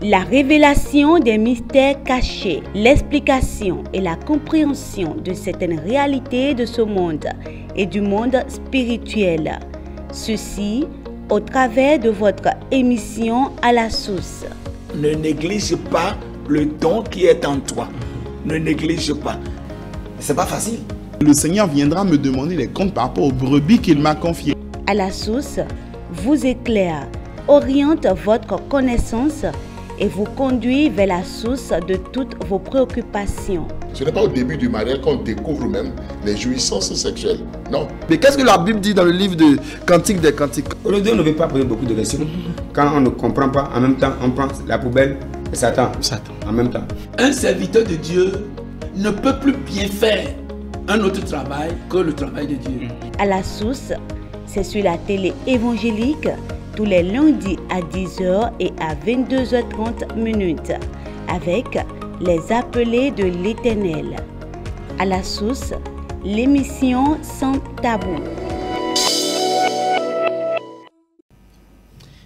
La révélation des mystères cachés, l'explication et la compréhension de certaines réalités de ce monde et du monde spirituel. Ceci au travers de votre émission à la source. Ne néglige pas le don qui est en toi. Ne néglige pas. C'est pas facile. Le Seigneur viendra me demander des comptes par rapport aux brebis qu'il m'a confiées. À la source vous éclaire, oriente votre connaissance et vous conduit vers la source de toutes vos préoccupations. Ce n'est pas au début du mariage qu'on découvre même les jouissances sexuelles. Non. Mais qu'est-ce que la Bible dit dans le livre de Cantique des Cantiques? Le Dieu ne veut pas poser beaucoup de questions. Quand on ne comprend pas, en même temps, on prend la poubelle et Satan. En même temps. Un serviteur de Dieu ne peut plus bien faire un autre travail que le travail de Dieu. À la source, c'est sur la télé évangélique tous les lundis à 10h et à 22h30 minutes avec les appelés de l'Éternel. À la source, l'émission sans tabou.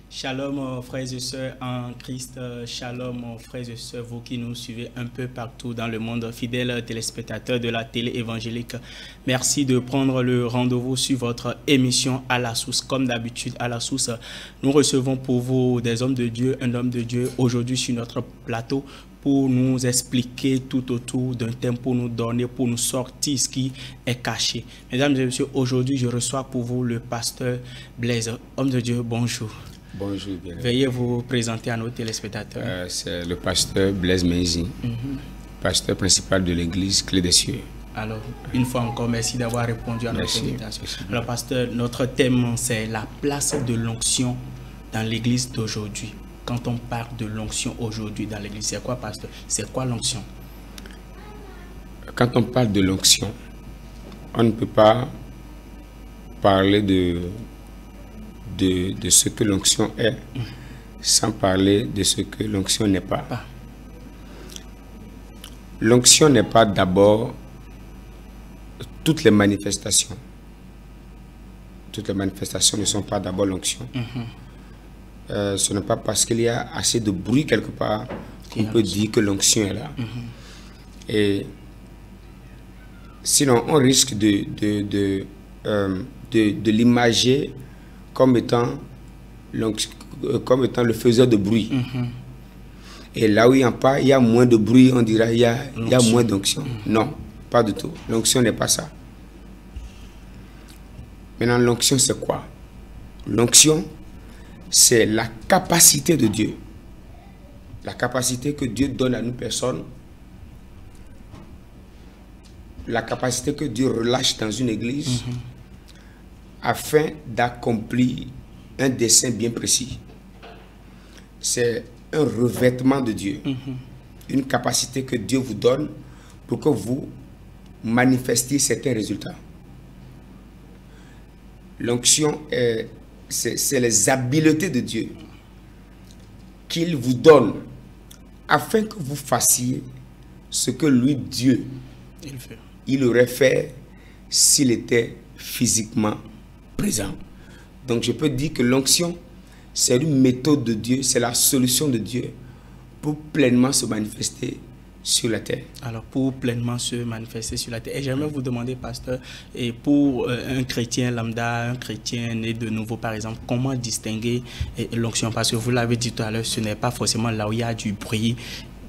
Shalom frères et sœurs en Christ, shalom frères et sœurs, vous qui nous suivez un peu partout dans le monde, fidèles téléspectateurs de la télé évangélique. Merci de prendre le rendez-vous sur votre émission à la source. Comme d'habitude, à la source, nous recevons pour vous des hommes de Dieu, un homme de Dieu aujourd'hui sur notre plateau pour nous expliquer tout autour d'un thème, pour nous donner, pour nous sortir ce qui est caché. Mesdames et messieurs, aujourd'hui je reçois pour vous le pasteur Blaise. Homme de Dieu, bonjour. Bonjour, bien. Veuillez vous présenter à nos téléspectateurs. C'est le pasteur Blaise Menzi, pasteur principal de l'église Clé des Cieux. Alors, une fois encore, merci d'avoir répondu à notre invitation. Alors, pasteur, notre thème, c'est la place de l'onction dans l'église d'aujourd'hui. Quand on parle de l'onction aujourd'hui dans l'église, c'est quoi, pasteur? C'est quoi l'onction? Quand on parle de l'onction, on ne peut pas parler de ce que l'onction est, sans parler de ce que l'onction n'est pas. L'onction n'est pas d'abord toutes les manifestations. Toutes les manifestations ne sont pas d'abord l'onction. Ce n'est pas parce qu'il y a assez de bruit quelque part qu'on peut dire que l'onction est là. Et sinon, on risque de l'imager comme étant le faiseur de bruit. Et là où il y a moins de bruit, on dira il y a moins d'onction. Non, pas du tout. L'onction n'est pas ça. Maintenant, l'onction, c'est quoi? L'onction, c'est la capacité de Dieu. La capacité que Dieu donne à nous personnes. La capacité que Dieu relâche dans une église. Afin d'accomplir un dessein bien précis. C'est un revêtement de Dieu. Une capacité que Dieu vous donne pour que vous manifestiez certains résultats. L'onction, c'est les habiletés de Dieu qu'il vous donne afin que vous fassiez ce que lui, Dieu, il aurait fait s'il était physiquement présent. Donc je peux dire que l'onction, c'est une méthode de Dieu, c'est la solution de Dieu pour pleinement se manifester sur la terre. Alors pour pleinement se manifester sur la terre. Et j'aimerais vous demander, pasteur, et pour un chrétien lambda, un chrétien né de nouveau par exemple, comment distinguer l'onction? Parce que vous l'avez dit tout à l'heure, ce n'est pas forcément là où il y a du bruit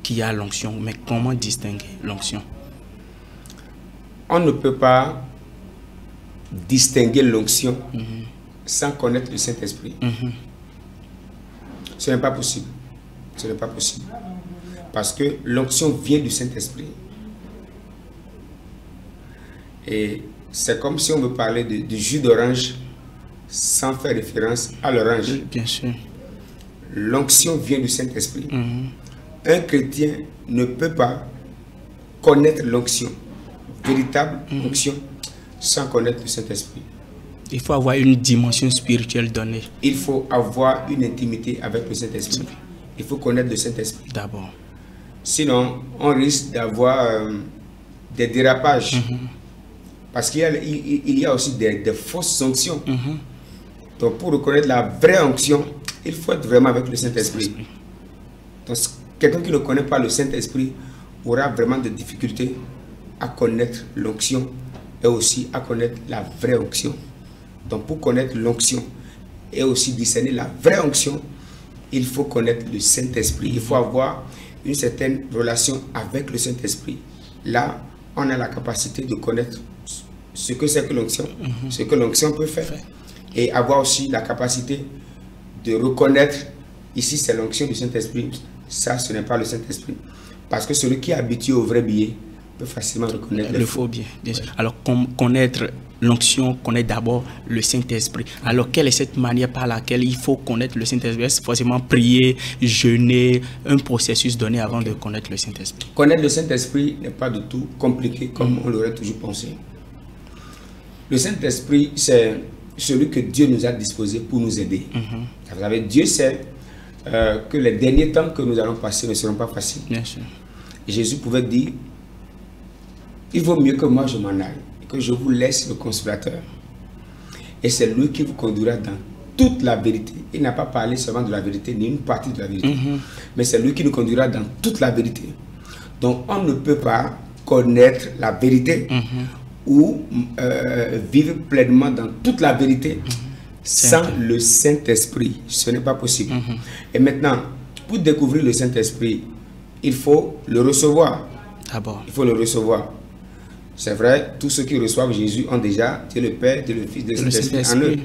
qu'il y a l'onction, mais comment distinguer l'onction? On ne peut pas distinguer l'onction sans connaître le Saint-Esprit. Ce n'est pas possible. Ce n'est pas possible. Parce que l'onction vient du Saint-Esprit. Et c'est comme si on me parlait de jus d'orange sans faire référence à l'orange. Bien sûr. L'onction vient du Saint-Esprit. Un chrétien ne peut pas connaître l'onction, véritable onction, sans connaître le Saint-Esprit. Il faut avoir une dimension spirituelle donnée. Il faut avoir une intimité avec le Saint-Esprit. Il faut connaître le Saint-Esprit. D'abord. Sinon, on risque d'avoir des dérapages. Parce qu'il y a aussi des fausses onctions. Donc, pour reconnaître la vraie onction, il faut être vraiment avec le Saint-Esprit. Donc, quelqu'un qui ne connaît pas le Saint-Esprit aura vraiment des difficultés à connaître l'onction et aussi à connaître la vraie onction. Donc, pour connaître l'onction et aussi discerner la vraie onction, il faut connaître le Saint-Esprit. Il faut avoir une certaine relation avec le Saint-Esprit. Là, on a la capacité de connaître ce que c'est que l'onction, ce que l'onction peut faire, et avoir aussi la capacité de reconnaître, ici c'est l'onction du Saint-Esprit, ça ce n'est pas le Saint-Esprit. Parce que celui qui est habitué au vrai billet peut facilement reconnaître le faux billet. Alors, connaître l'onction, connaître d'abord le Saint-Esprit. Alors, quelle est cette manière par laquelle il faut connaître le Saint-Esprit? Est-ce forcément prier, jeûner, un processus donné avant de connaître le Saint-Esprit? Connaître le Saint-Esprit n'est pas du tout compliqué comme on l'aurait toujours pensé. Le Saint-Esprit, c'est celui que Dieu nous a disposé pour nous aider. Vous savez, Dieu sait que les derniers temps que nous allons passer ne seront pas faciles. Bien sûr. Jésus pouvait dire, il vaut mieux que moi je m'en aille, que je vous laisse le consolateur. Et c'est lui qui vous conduira dans toute la vérité. Il n'a pas parlé seulement de la vérité, ni une partie de la vérité. Mais c'est lui qui nous conduira dans toute la vérité. Donc on ne peut pas connaître la vérité ou vivre pleinement dans toute la vérité sans le Saint-Esprit. Ce n'est pas possible. Et maintenant, pour découvrir le Saint-Esprit, il faut le recevoir. D'abord. Il faut le recevoir. C'est vrai, tous ceux qui reçoivent Jésus ont déjà Dieu le Père, Dieu le Fils, Dieu le Saint-Esprit en eux.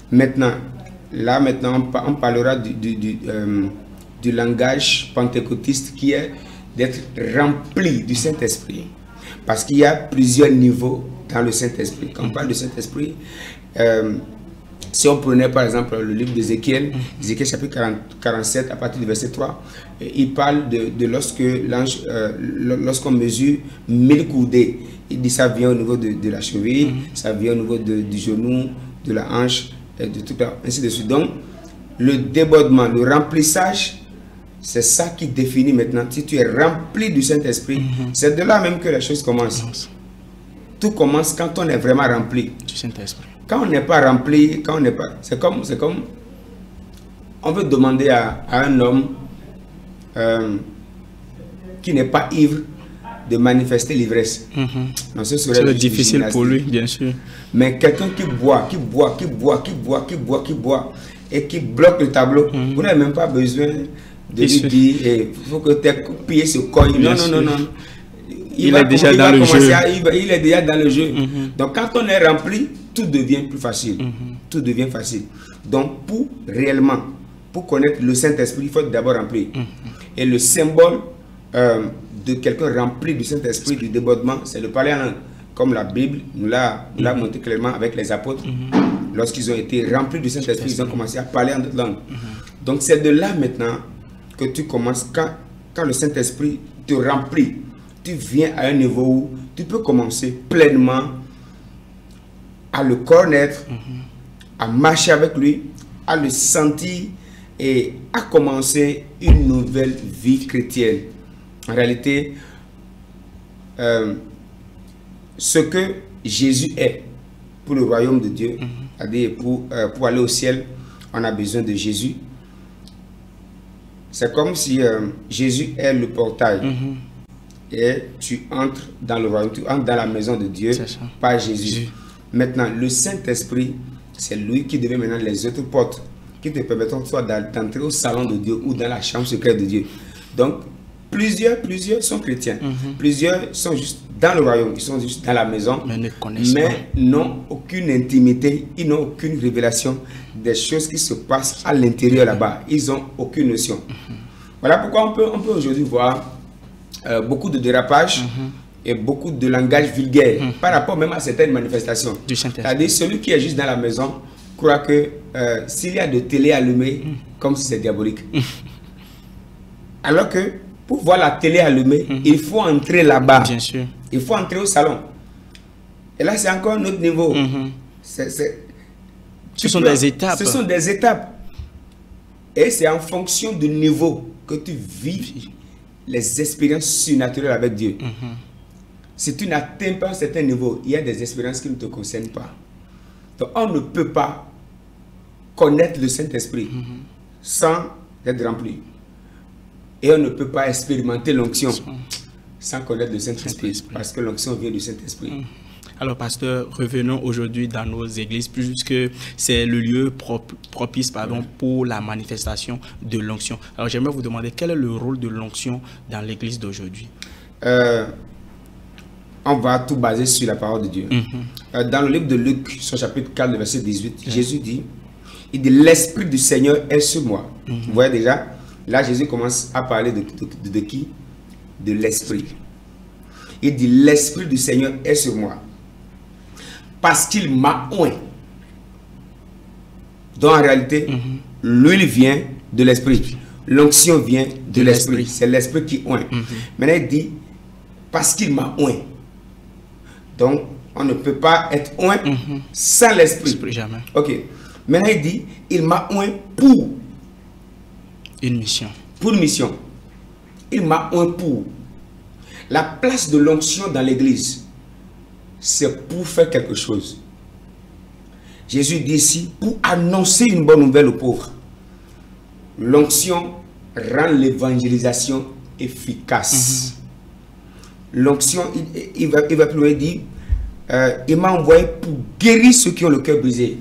Maintenant, on parlera du langage pentecôtiste qui est d'être rempli du Saint-Esprit. Parce qu'il y a plusieurs niveaux dans le Saint-Esprit. Quand on parle du Saint-Esprit, si on prenait par exemple le livre d'Ézéchiel, Ézéchiel chapitre 47 à partir du verset 3, il parle de lorsque l'ange, lorsqu'on mesure 1000 coudées, il dit ça vient au niveau de la cheville, ça vient au niveau du genou, de la hanche, et de tout ça, ainsi de suite. Donc, le débordement, le remplissage, c'est ça qui définit maintenant si tu es rempli du Saint-Esprit. C'est de là même que les choses commencent. Tout commence quand on est vraiment rempli du Saint-Esprit. Quand on n'est pas rempli, quand on n'est pas, c'est comme on veut demander à un homme qui n'est pas ivre de manifester l'ivresse. Non, ce serait difficile pour lui, bien sûr. Mais quelqu'un qui boit et qui bloque le tableau, vous n'avez même pas besoin de lui dire il faut que tu aies pillé ce corps. Non. Il est déjà dans le jeu. Il est déjà dans le jeu. Donc quand on est rempli, tout devient plus facile. Tout devient facile. Donc pour connaître le Saint-Esprit, il faut d'abord remplir. Et le symbole de quelqu'un rempli du Saint-Esprit, du débordement, c'est le parler en langue. Comme la Bible nous l'a montré clairement avec les apôtres. Lorsqu'ils ont été remplis du Saint-Esprit, ils ont commencé à parler en d'autres langues. Donc c'est de là maintenant que tu commences, quand le Saint-Esprit te remplit, tu viens à un niveau où tu peux commencer pleinement à le connaître, à marcher avec lui, à le sentir et à commencer une nouvelle vie chrétienne. En réalité, ce que Jésus est pour le royaume de Dieu, c'est-à-dire pour aller au ciel, on a besoin de Jésus. C'est comme si Jésus est le portail. Et tu entres dans le royaume, tu entres dans la maison de Dieu par Jésus. Maintenant, le Saint-Esprit, c'est lui qui devient maintenant les autres portes qui te permettront soit d'entrer au salon de Dieu ou dans la chambre secrète de Dieu. Donc, plusieurs sont chrétiens. Plusieurs sont juste dans le royaume, ils sont juste dans la maison, mais n'ont aucune intimité, ils n'ont aucune révélation des choses qui se passent à l'intérieur là-bas. Ils n'ont aucune notion. Voilà pourquoi on peut aujourd'hui voir beaucoup de dérapages et beaucoup de langage vulgaire par rapport même à certaines manifestations. C'est-à-dire celui qui est juste dans la maison croit que s'il y a de télé allumée, comme si c'est diabolique. Alors que pour voir la télé allumée, il faut entrer là-bas. Bien sûr. Il faut entrer au salon. Et là, c'est encore un autre niveau. Ce sont des étapes. Ce sont des étapes. Et c'est en fonction du niveau que tu vis les expériences surnaturelles avec Dieu. Si tu n'atteins pas un certain niveau, il y a des expériences qui ne te concernent pas. Donc, on ne peut pas connaître le Saint-Esprit sans être rempli. Et on ne peut pas expérimenter l'onction sans connaître le Saint-Esprit. Parce que l'onction vient du Saint-Esprit. Alors, pasteur, revenons aujourd'hui dans nos églises, puisque c'est le lieu propice pour la manifestation de l'onction. Alors, j'aimerais vous demander quel est le rôle de l'onction dans l'église d'aujourd'hui? On va tout baser sur la parole de Dieu. Dans le livre de Luc, son chapitre 4, verset 18, Jésus dit, il dit, l'Esprit du Seigneur est sur moi. Vous voyez déjà, là, Jésus commence à parler de qui? De l'Esprit. Il dit, l'Esprit du Seigneur est sur moi. Parce qu'il m'a oint. Donc en réalité, l'huile vient de l'Esprit. L'onction vient de l'Esprit. C'est l'Esprit qui oint. Maintenant il dit, parce qu'il m'a oint. Donc on ne peut pas être oint sans l'Esprit. Jamais. Ok. Maintenant il dit, il m'a oint pour une mission. Pour une mission. Il m'a oint pour. La place de l'onction dans l'église, c'est pour faire quelque chose. Jésus dit ici, pour annoncer une bonne nouvelle aux pauvres. L'onction rend l'évangélisation efficace. L'onction, il va plus loin dire, il m'a envoyé pour guérir ceux qui ont le cœur brisé.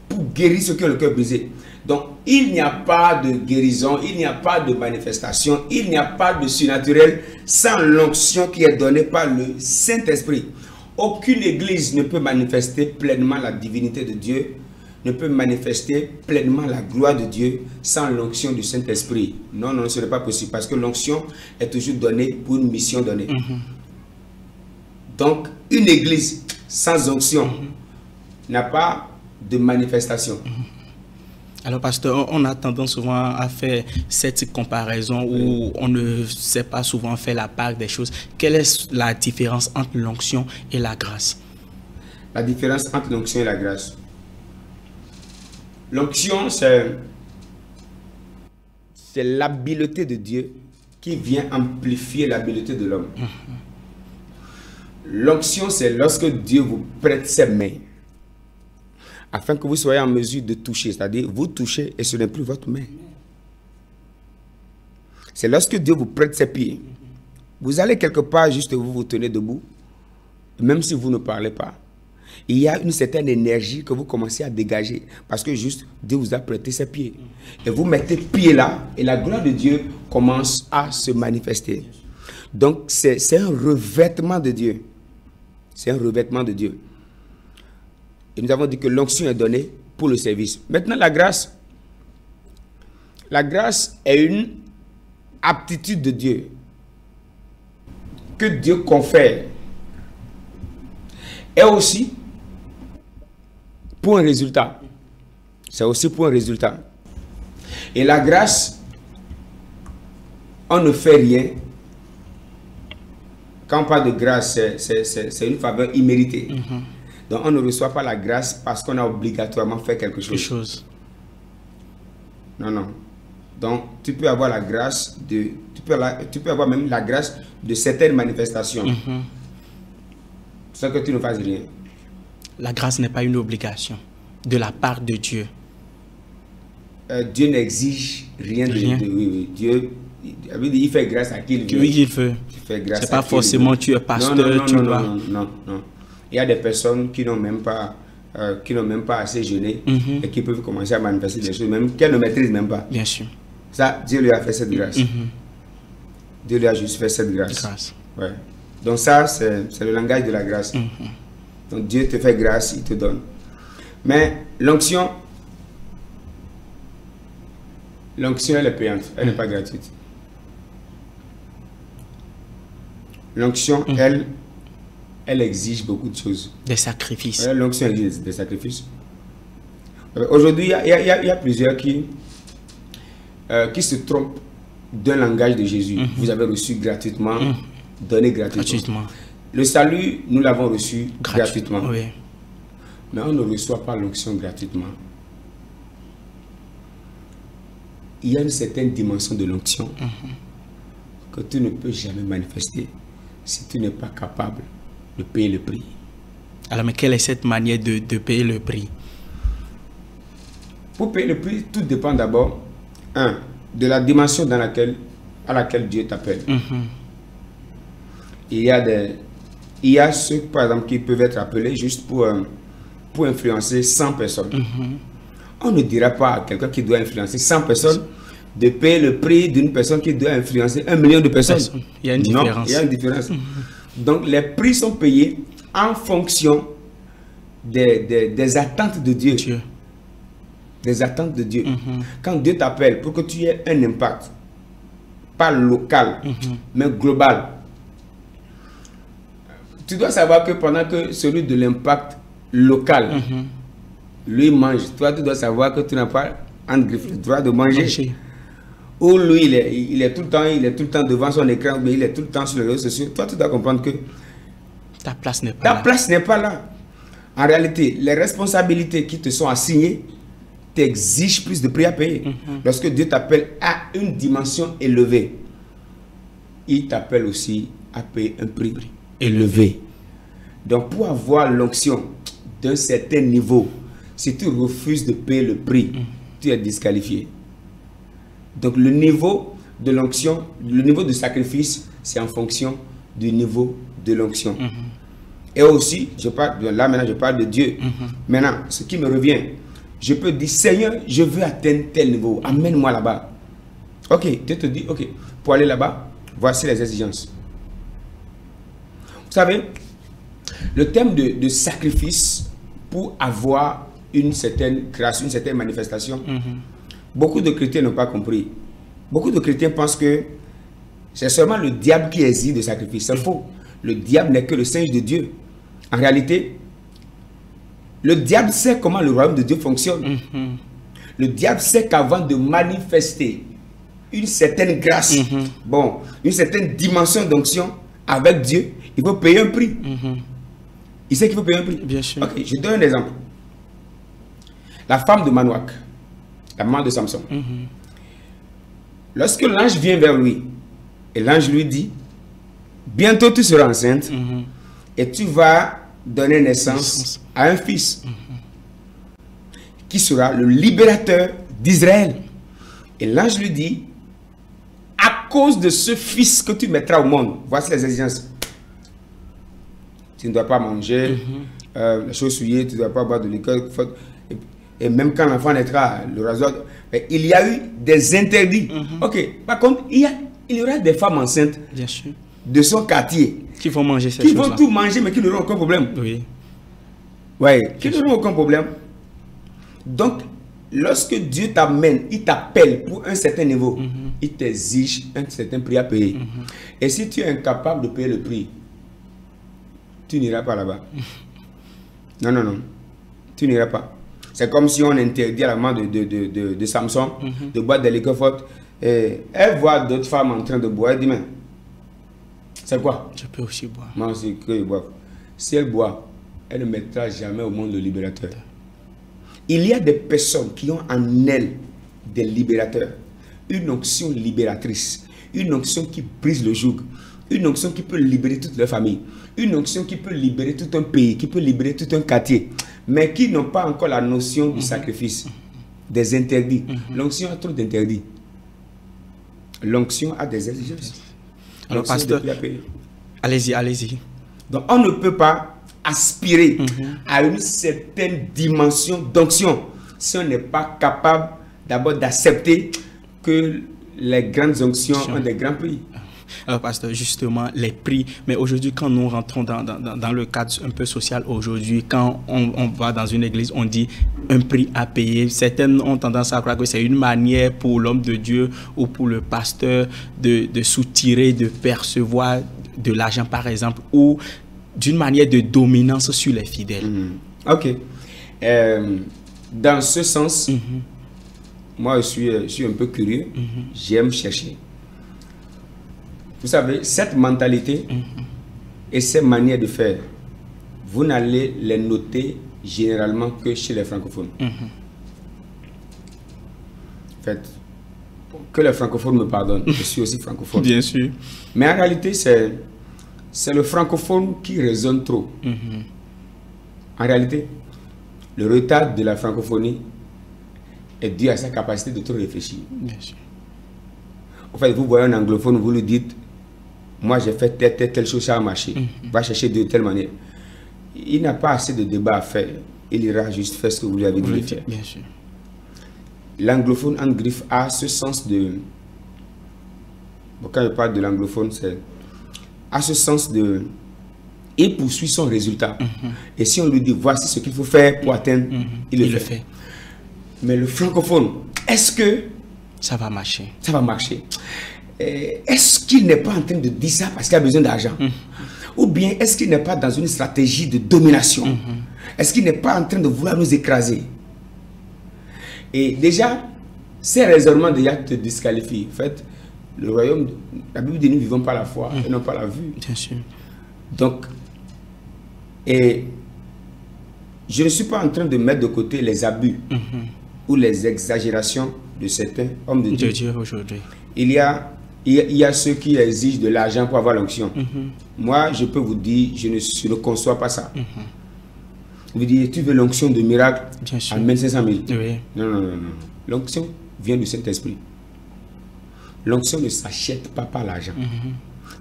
Pour guérir ceux qui ont le cœur brisé. Donc, il n'y a pas de guérison, il n'y a pas de manifestation, il n'y a pas de surnaturel sans l'onction qui est donnée par le Saint-Esprit. Aucune église ne peut manifester pleinement la divinité de Dieu, ne peut manifester pleinement la gloire de Dieu sans l'onction du Saint-Esprit. Non, non, ce n'est pas possible parce que l'onction est toujours donnée pour une mission donnée. Donc, une église sans onction n'a pas de manifestation. Alors, pasteur, on a tendance souvent à faire cette comparaison où on ne sait pas souvent faire la part des choses. Quelle est la différence entre l'onction et la grâce? La différence entre l'onction et la grâce. L'onction, c'est l'habileté de Dieu qui vient amplifier l'habileté de l'homme. L'onction, c'est lorsque Dieu vous prête ses mains, afin que vous soyez en mesure de toucher, c'est-à-dire vous touchez et ce n'est plus votre main. C'est lorsque Dieu vous prête ses pieds. Vous allez quelque part, juste vous tenez debout, même si vous ne parlez pas. Il y a une certaine énergie que vous commencez à dégager, parce que juste Dieu vous a prêté ses pieds. Et vous mettez pied là, et la gloire de Dieu commence à se manifester. Donc c'est un revêtement de Dieu. C'est un revêtement de Dieu. Et nous avons dit que l'onction est donnée pour le service. Maintenant, la grâce est une aptitude de Dieu que Dieu confère. Et aussi pour un résultat. C'est aussi pour un résultat. Et la grâce, on ne fait rien. Quand on parle de grâce, c'est une faveur imméritée. Donc on ne reçoit pas la grâce parce qu'on a obligatoirement fait quelque chose. Non, non. Donc tu peux avoir la grâce de... Tu peux avoir même la grâce de certaines manifestations. Sans que tu ne fasses rien. La grâce n'est pas une obligation de la part de Dieu. Dieu n'exige rien. Oui. Dieu, il fait grâce à qui il veut. Oui, il veut. C'est pas forcément tu es pasteur, tu dois... Non. Il y a des personnes qui n'ont même pas assez jeûné et qui peuvent commencer à manifester des choses même qu'elles ne maîtrisent même pas. Bien sûr. Ça, Dieu lui a fait cette grâce. Dieu lui a juste fait cette grâce. Ouais. Donc ça, c'est le langage de la grâce. Donc Dieu te fait grâce, il te donne. Mais l'onction, elle est payante, elle n'est pas gratuite. L'onction, elle exige beaucoup de choses. Des sacrifices. L'onction exige des sacrifices. Aujourd'hui, il y a plusieurs qui se trompent d'un langage de Jésus. Vous avez reçu gratuitement, donné gratuitement. Le salut, nous l'avons reçu gratuitement. Oui. Mais on ne reçoit pas l'onction gratuitement. Il y a une certaine dimension de l'onction que tu ne peux jamais manifester si tu n'es pas capable de payer le prix. Alors, mais quelle est cette manière de payer le prix? Pour payer le prix, tout dépend d'abord, de la dimension à laquelle Dieu t'appelle. Il y a ceux, par exemple, qui peuvent être appelés juste pour influencer 100 personnes. On ne dira pas à quelqu'un qui doit influencer 100 personnes de payer le prix d'une personne qui doit influencer 1 million de personnes. Il y a une différence. Non, il y a une différence. Donc, les prix sont payés en fonction des attentes de Dieu. Des attentes de Dieu. Quand Dieu t'appelle pour que tu aies un impact, pas local, mais global, tu dois savoir que pendant que celui de l'impact local, lui mange, toi tu dois savoir que tu n'as pas en griffe le droit de manger. Ou lui il est tout le temps devant son écran, mais il est tout le temps sur les réseaux sociaux. Toi tu dois comprendre que ta place n'est pas là. Ta place n'est pas là. En réalité, les responsabilités qui te sont assignées t'exigent plus de prix à payer. Lorsque Dieu t'appelle à une dimension élevée, il t'appelle aussi à payer un prix élevé. Donc pour avoir l'onction d'un certain niveau, si tu refuses de payer le prix, tu es disqualifié. Donc le niveau de l'onction, le niveau de sacrifice, c'est en fonction du niveau de l'onction. Et aussi, là maintenant je parle de Dieu. Maintenant, ce qui me revient, je peux dire, Seigneur, je veux atteindre tel niveau, amène-moi là-bas. Ok, Dieu te dit, ok, pour aller là-bas, voici les exigences. Vous savez, le thème de sacrifice pour avoir une certaine création, une certaine manifestation, beaucoup de chrétiens n'ont pas compris. Beaucoup de chrétiens pensent que c'est seulement le diable qui exige de sacrifice. C'est faux. Le diable n'est que le singe de Dieu. En réalité, le diable sait comment le royaume de Dieu fonctionne. Le diable sait qu'avant de manifester une certaine grâce, bon, une certaine dimension d'onction avec Dieu, il faut payer un prix. Il sait qu'il faut payer un prix. Bien sûr. Ok, je donne un exemple. La femme de Manoach, la maman de Samson. Lorsque l'ange vient vers lui, et l'ange lui dit, bientôt tu seras enceinte, et tu vas donner naissance à un fils, qui sera le libérateur d'Israël. Et l'ange lui dit, à cause de ce fils que tu mettras au monde, voici les exigences. Tu ne dois pas manger les choses souillées, tu ne dois pas boire de liqueur. Et même quand l'enfant naîtra, le rasoir, il y a eu des interdits. Ok, par contre, il y aura des femmes enceintes de son quartier qui vont manger ces choses-là. Qui vont tout manger, mais qui n'auront aucun problème. Oui. Ouais, qui n'auront aucun problème. Donc, lorsque Dieu t'amène, il t'appelle pour un certain niveau, il t'exige un certain prix à payer. Et si tu es incapable de payer le prix, tu n'iras pas là-bas. Non, non, non. Tu n'iras pas. C'est comme si on interdit à la maman de Samson de boire des liqueurs fortes. Et elle voit d'autres femmes en train de boire. Elle dit, mais c'est quoi? Je peux aussi boire. Moi aussi, que je boive. Si elle boit, elle ne mettra jamais au monde le libérateur. Il y a des personnes qui ont en elles des libérateurs. Une onction libératrice. Une onction qui brise le joug. Une onction qui peut libérer toute leur famille. Une onction qui peut libérer tout un pays, qui peut libérer tout un quartier. Mais qui n'ont pas encore la notion du sacrifice, des interdits. L'onction a trop d'interdits. L'onction a des exigences. Alors, pasteur, allez-y, allez-y. Donc, on ne peut pas aspirer à une certaine dimension d'onction si on n'est pas capable d'abord d'accepter que les grandes onctions ont des grands prix. Alors, pasteur, justement, les prix. Mais aujourd'hui, quand nous rentrons dans le cadre un peu social, aujourd'hui, quand on va dans une église, on dit un prix à payer. Certaines ont tendance à croire que c'est une manière pour l'homme de Dieu ou pour le pasteur de soutirer, de percevoir de l'argent, par exemple, ou d'une manière de dominance sur les fidèles. Ok. Dans ce sens, moi, je suis un peu curieux. J'aime chercher. Vous savez, cette mentalité et ces manières de faire, vous n'allez les noter généralement que chez les francophones. En fait, que les francophones me pardonnent, je suis aussi francophone. Bien sûr. Mais en réalité, c'est le francophone qui raisonne trop. En réalité, le retard de la francophonie est dû à sa capacité de trop réfléchir. Bien sûr. En fait, vous voyez un anglophone, vous lui dites, moi j'ai fait telle chose, ça a marché. Va chercher de telle manière. Il n'a pas assez de débat à faire. Il ira juste faire ce que vous lui avez dit de faire. Bien sûr. L'anglophone en griffe a ce sens de... Bon, quand je parle de l'anglophone, c'est... a ce sens de... Il poursuit son résultat. Et si on lui dit, voici ce qu'il faut faire pour atteindre, il le fait. Mais le francophone, est-ce que... ça va marcher? Ça va marcher. Est-ce qu'il n'est pas en train de dire ça parce qu'il a besoin d'argent? Ou bien est-ce qu'il n'est pas dans une stratégie de domination? Est-ce qu'il n'est pas en train de vouloir nous écraser? Et déjà, ces raisonnements déjà te disqualifient. En fait, le royaume, la Bible dit, nous vivons par la foi et non par la vue. Bien sûr. Donc, et je ne suis pas en train de mettre de côté les abus ou les exagérations de certains hommes de Dieu. Aujourd'hui. Il y a ceux qui exigent de l'argent pour avoir l'onction. Moi, je peux vous dire, je ne conçois pas ça. Vous dites, tu veux l'onction de miracle? Bien sûr. Amène 500 000. Oui. Non. L'onction vient du Saint-Esprit. L'onction ne s'achète pas par l'argent.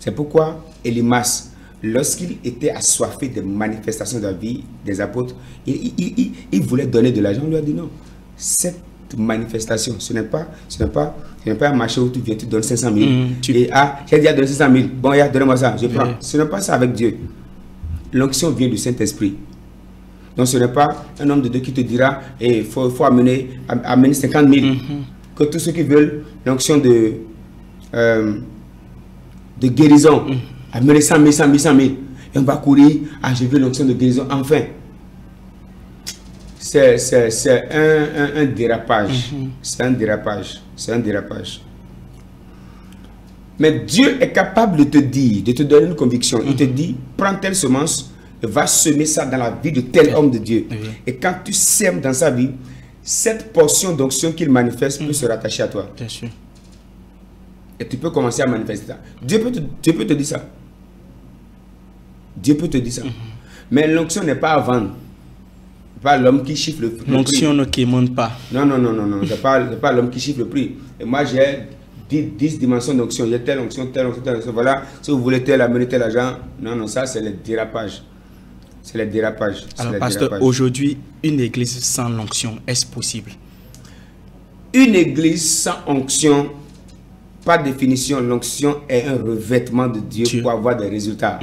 C'est pourquoi Elimas, lorsqu'il était assoiffé des manifestations de la vie des apôtres, il voulait donner de l'argent. On lui a dit non. Cette manifestation, ce n'est pas un marché où tu viens, tu donnes 500 000. Et j'ai déjà donné 500 000. Bon, donne-moi ça, je prends. Ce n'est pas ça avec Dieu. L'onction vient du Saint-Esprit. Donc ce n'est pas un homme de Dieu qui te dira, il faut amener 50 000. Que tous ceux qui veulent l'onction de guérison, amener 100 000, 100 000, 100 000. Et on va courir, je veux l'onction de guérison, enfin. C'est un dérapage. C'est un dérapage. C'est un dérapage. Mais Dieu est capable de te dire, de te donner une conviction. Il te dit, prends telle semence, va semer ça dans la vie de tel homme de Dieu. Et quand tu sèmes dans sa vie, cette portion d'onction qu'il manifeste peut se rattacher à toi. Bien sûr. Et tu peux commencer à manifester ça. Dieu peut te dire ça. Dieu peut te dire ça. Mais l'onction n'est pas à vendre. Pas l'homme qui chiffre le prix. L'onction ne quémande pas. Non. C'est pas l'homme qui chiffre le prix. Et moi, j'ai 10 dimensions d'onction. J'ai telle onction, telle onction, telle onction. Voilà, si vous voulez amener tel argent. Non, ça, c'est le dérapage. C'est le dérapage. Alors, pasteur, aujourd'hui, une église sans l'onction, est-ce possible? Une église sans onction, par définition, l'onction est un revêtement de Dieu pour avoir des résultats.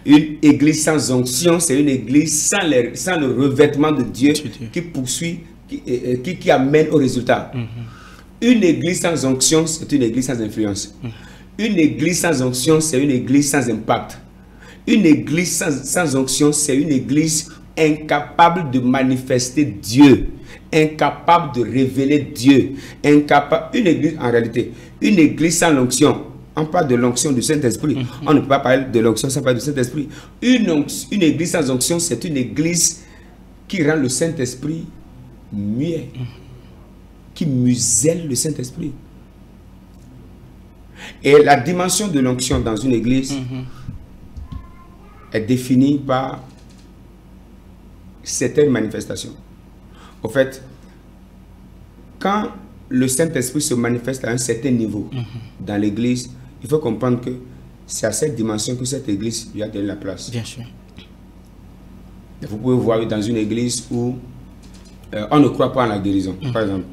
Une église sans onction, c'est une église sans le revêtement de Dieu qui poursuit, qui amène au résultat. Une église sans onction, c'est une église sans influence. Une église sans onction, c'est une église sans impact. Une église sans onction, c'est une église incapable de manifester Dieu, incapable de révéler Dieu, incapable. Une église, en réalité, une église sans l'onction, on parle de l'onction du Saint-Esprit. On ne peut pas parler de l'onction sans parler du Saint-Esprit. Une église sans onction, c'est une église qui rend le Saint-Esprit muet, qui muselle le Saint-Esprit. Et la dimension de l'onction dans une église est définie par certaines manifestations. Au fait, quand le Saint-Esprit se manifeste à un certain niveau dans l'église, il faut comprendre que c'est à cette dimension que cette église lui a donné la place. Bien sûr. Et vous pouvez voir dans une église où on ne croit pas en la guérison. Par exemple,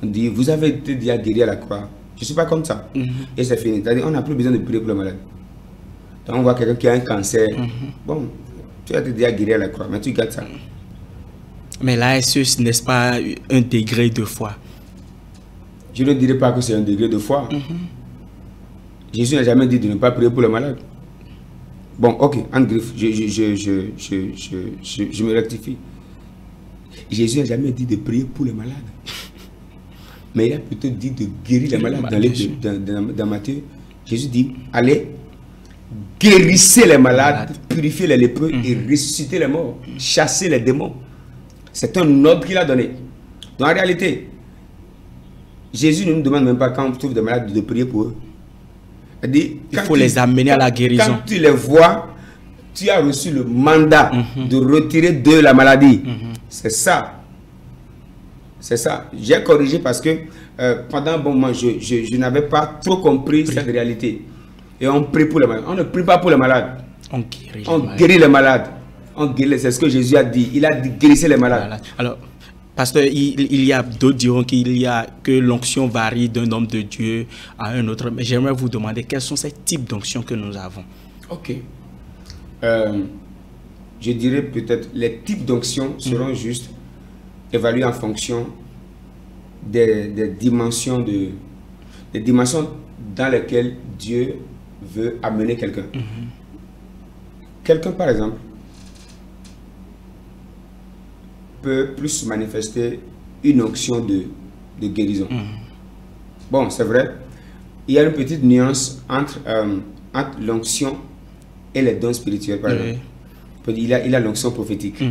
on dit, vous avez été déjà guéri à la croix. Je ne suis pas comme ça. Et c'est fini. C'est-à-dire, on n'a plus besoin de prier pour le malade. Donc on voit quelqu'un qui a un cancer. Bon, tu as été déjà guéri à la croix, mais tu gardes ça. Mais là, n'est-ce pas un degré de foi? Je ne dirais pas que c'est un degré de foi. Jésus n'a jamais dit de ne pas prier pour le malade. Bon, ok, en griffe, je me rectifie. Jésus n'a jamais dit de prier pour les malades. Mais il a plutôt dit de guérir les malades. Dans Matthieu, Jésus dit, allez, guérissez les malades, purifiez les lépreux et ressuscitez les morts, chassez les démons. C'est un ordre qu'il a donné. Donc en réalité, Jésus ne nous demande même pas quand on trouve des malades de prier pour eux. Il faut les amener à la guérison. Quand tu les vois, tu as reçu le mandat de retirer de la maladie. C'est ça. C'est ça. J'ai corrigé parce que pendant un bon moment, je n'avais pas trop compris cette réalité. Et on prie pour les malades. On ne prie pas pour les malades. On guérit les malades. C'est ce que Jésus a dit. Il a dit guérissez les malades. Voilà. Alors, pasteur, il y a d'autres diront que l'onction varie d'un homme de Dieu à un autre. Mais j'aimerais vous demander quels sont ces types d'onctions que nous avons. Ok. Je dirais peut-être les types d'onctions seront juste évalués en fonction des dimensions dans lesquelles Dieu veut amener quelqu'un. Quelqu'un, par exemple, peut plus manifester une onction de guérison. Bon, c'est vrai, il y a une petite nuance entre l'onction et les dons spirituels, par exemple. Il a l'onction prophétique.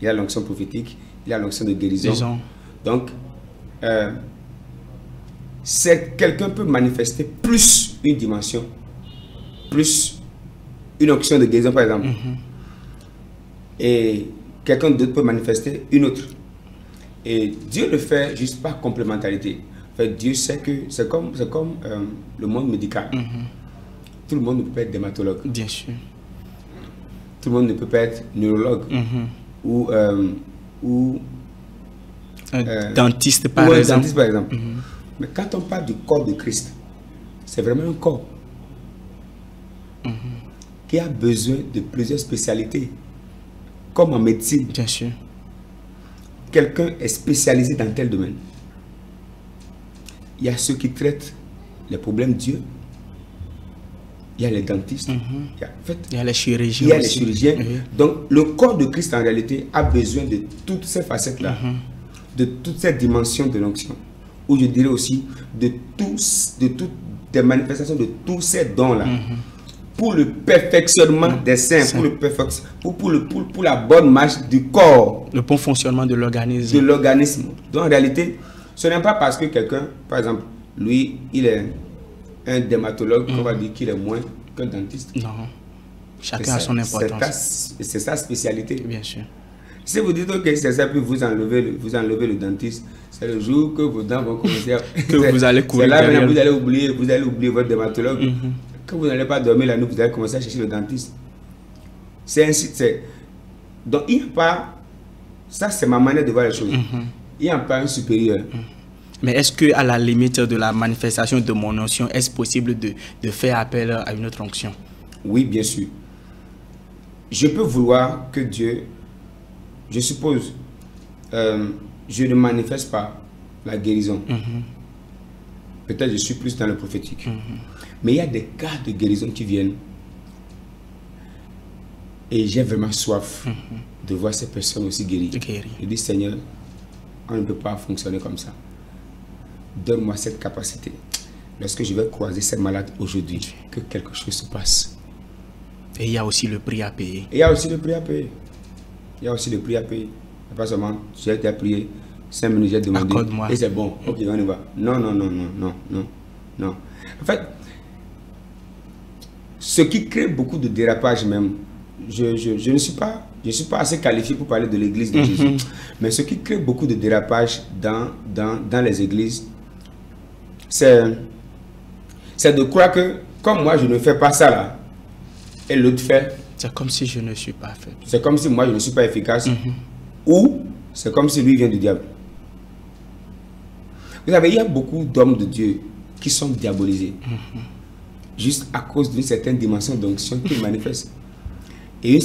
Il a l'onction prophétique, il a l'onction de guérison. Donc, quelqu'un peut manifester plus une dimension, plus une onction de guérison, par exemple. Et quelqu'un d'autre peut manifester une autre. Et Dieu le fait juste par complémentarité. En fait, Dieu sait que c'est comme le monde médical. Tout le monde ne peut pas être dermatologue. Bien sûr. Tout le monde ne peut pas être neurologue. Ou un dentiste, par exemple. Mais quand on parle du corps de Christ, c'est vraiment un corps qui a besoin de plusieurs spécialités. Comme en médecine. Bien sûr. Quelqu'un est spécialisé dans tel domaine. Il y a ceux qui traitent les problèmes d'yeux. Il y a les dentistes. Il y a les chirurgiens. Donc, le corps de Christ, en réalité, a besoin de toutes ces facettes-là, de toutes ces dimensions de l'onction. Ou je dirais aussi de toutes les manifestations de tous ces dons-là. Pour le perfectionnement des saints, pour la bonne marche du corps. Le bon fonctionnement de l'organisme. Donc, en réalité, ce n'est pas parce que quelqu'un, par exemple, lui, il est un dermatologue, qu'on va dire qu'il est moins qu'un dentiste. Non. Chacun a son importance. C'est sa spécialité. Bien sûr. Si vous dites que c'est ça, puis vous enlevez le dentiste, c'est le jour que vos dents vont commencer à... que vous allez courir. C'est là que vous allez oublier votre dermatologue. Quand vous n'allez pas dormir la nuit, vous allez commencer à chercher le dentiste. C'est ainsi. Donc, il n'y a pas... Ça, c'est ma manière de voir les choses. Il n'y a pas un supérieur. Mais est-ce qu'à la limite de la manifestation de mon onction, est-ce possible de faire appel à une autre onction? Oui, bien sûr. Je peux vouloir que Dieu... Je suppose, je ne manifeste pas la guérison. Peut-être je suis plus dans le prophétique. Mais il y a des cas de guérison qui viennent. Et j'ai vraiment soif de voir ces personnes aussi guéries. Je dis, Seigneur, on ne peut pas fonctionner comme ça. Donne-moi cette capacité. Lorsque je vais croiser ces malades aujourd'hui, que quelque chose se passe. Et il y a aussi le prix à payer. Il y a aussi le prix à payer. Pas seulement, j'ai été prié, 5 minutes, j'ai demandé. Et c'est bon, ok, on y va. Non. En fait, ce qui crée beaucoup de dérapage même, je ne suis pas assez qualifié pour parler de l'église de Jésus. Mais ce qui crée beaucoup de dérapage dans les églises, c'est de croire que, comme moi je ne fais pas ça là, et l'autre fait. C'est comme si je ne suis pas fait. C'est comme si moi je ne suis pas efficace. Ou c'est comme si lui vient du diable. Vous savez, il y a beaucoup d'hommes de Dieu qui sont diabolisés. Juste à cause d'une certaine dimension d'onction qu'ils manifestent. Et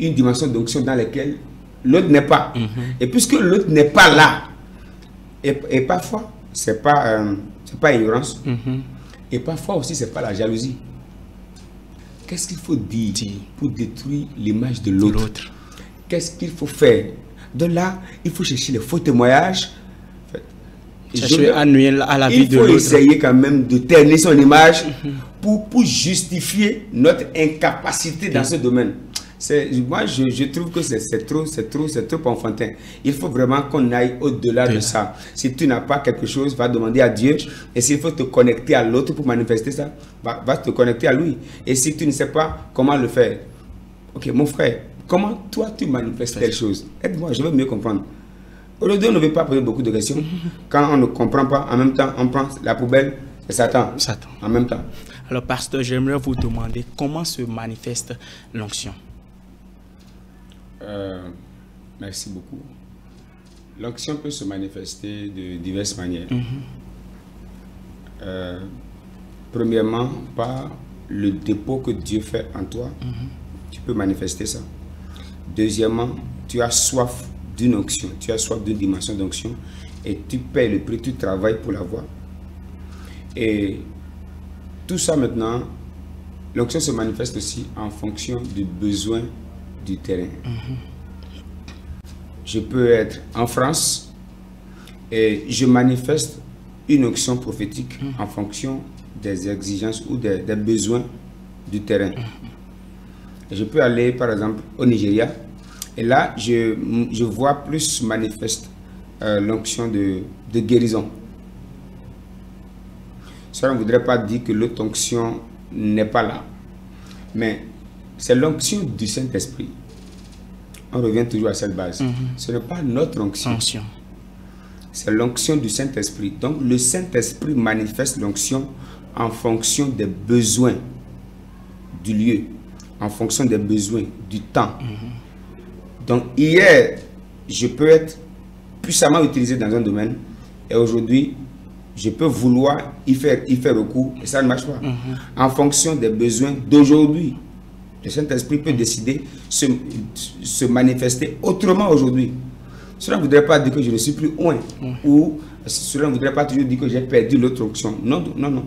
une dimension d'onction dans laquelle l'autre n'est pas. Et puisque l'autre n'est pas là, et parfois, c'est pas ignorance, et parfois aussi, c'est pas la jalousie. Qu'est-ce qu'il faut dire pour détruire l'image de l'autre? Qu'est-ce qu'il faut faire? De là, il faut chercher les faux témoignages. Chercher à nuire à la vie de l'autre. Il faut essayer quand même de ternir son image pour justifier notre incapacité dans ce domaine. Moi, je trouve que c'est trop enfantin. Il faut vraiment qu'on aille au-delà de ça. Si tu n'as pas quelque chose, va demander à Dieu. Et s'il faut te connecter à l'autre pour manifester ça, va te connecter à lui. Et si tu ne sais pas comment le faire, ok, mon frère, comment toi tu manifestes telle chose? Aide-moi, je veux mieux comprendre. Aujourd'hui, on ne veut pas poser beaucoup de questions. Quand on ne comprend pas, en même temps, on prend la poubelle et Satan. En même temps. Alors, pasteur, j'aimerais vous demander comment se manifeste l'onction. Merci beaucoup. L'onction peut se manifester de diverses manières. Premièrement, par le dépôt que Dieu fait en toi, tu peux manifester ça. Deuxièmement, tu as soif d'une onction, tu as soif d'une dimension d'onction et tu payes le prix, tu travailles pour l'avoir. Et tout ça maintenant, l'onction se manifeste aussi en fonction du besoin du terrain. Je peux être en France et je manifeste une onction prophétique en fonction des exigences ou des besoins du terrain. Et je peux aller par exemple au Nigeria et là je vois plus manifeste l'onction de guérison. Ça ne voudrait pas dire que l'autre onction n'est pas là, mais c'est l'onction du Saint-Esprit. On revient toujours à cette base. Ce n'est pas notre onction. C'est l'onction du Saint-Esprit. Donc le Saint-Esprit manifeste l'onction en fonction des besoins du lieu, en fonction des besoins du temps. Donc hier, je peux être puissamment utilisé dans un domaine et aujourd'hui, je peux vouloir y faire recours et ça ne marche pas. En fonction des besoins d'aujourd'hui, le Saint-Esprit peut décider se manifester autrement aujourd'hui. Cela ne voudrait pas dire que je ne suis plus oint ou cela ne voudrait pas toujours dire que j'ai perdu l'autre onction. Non, non, non.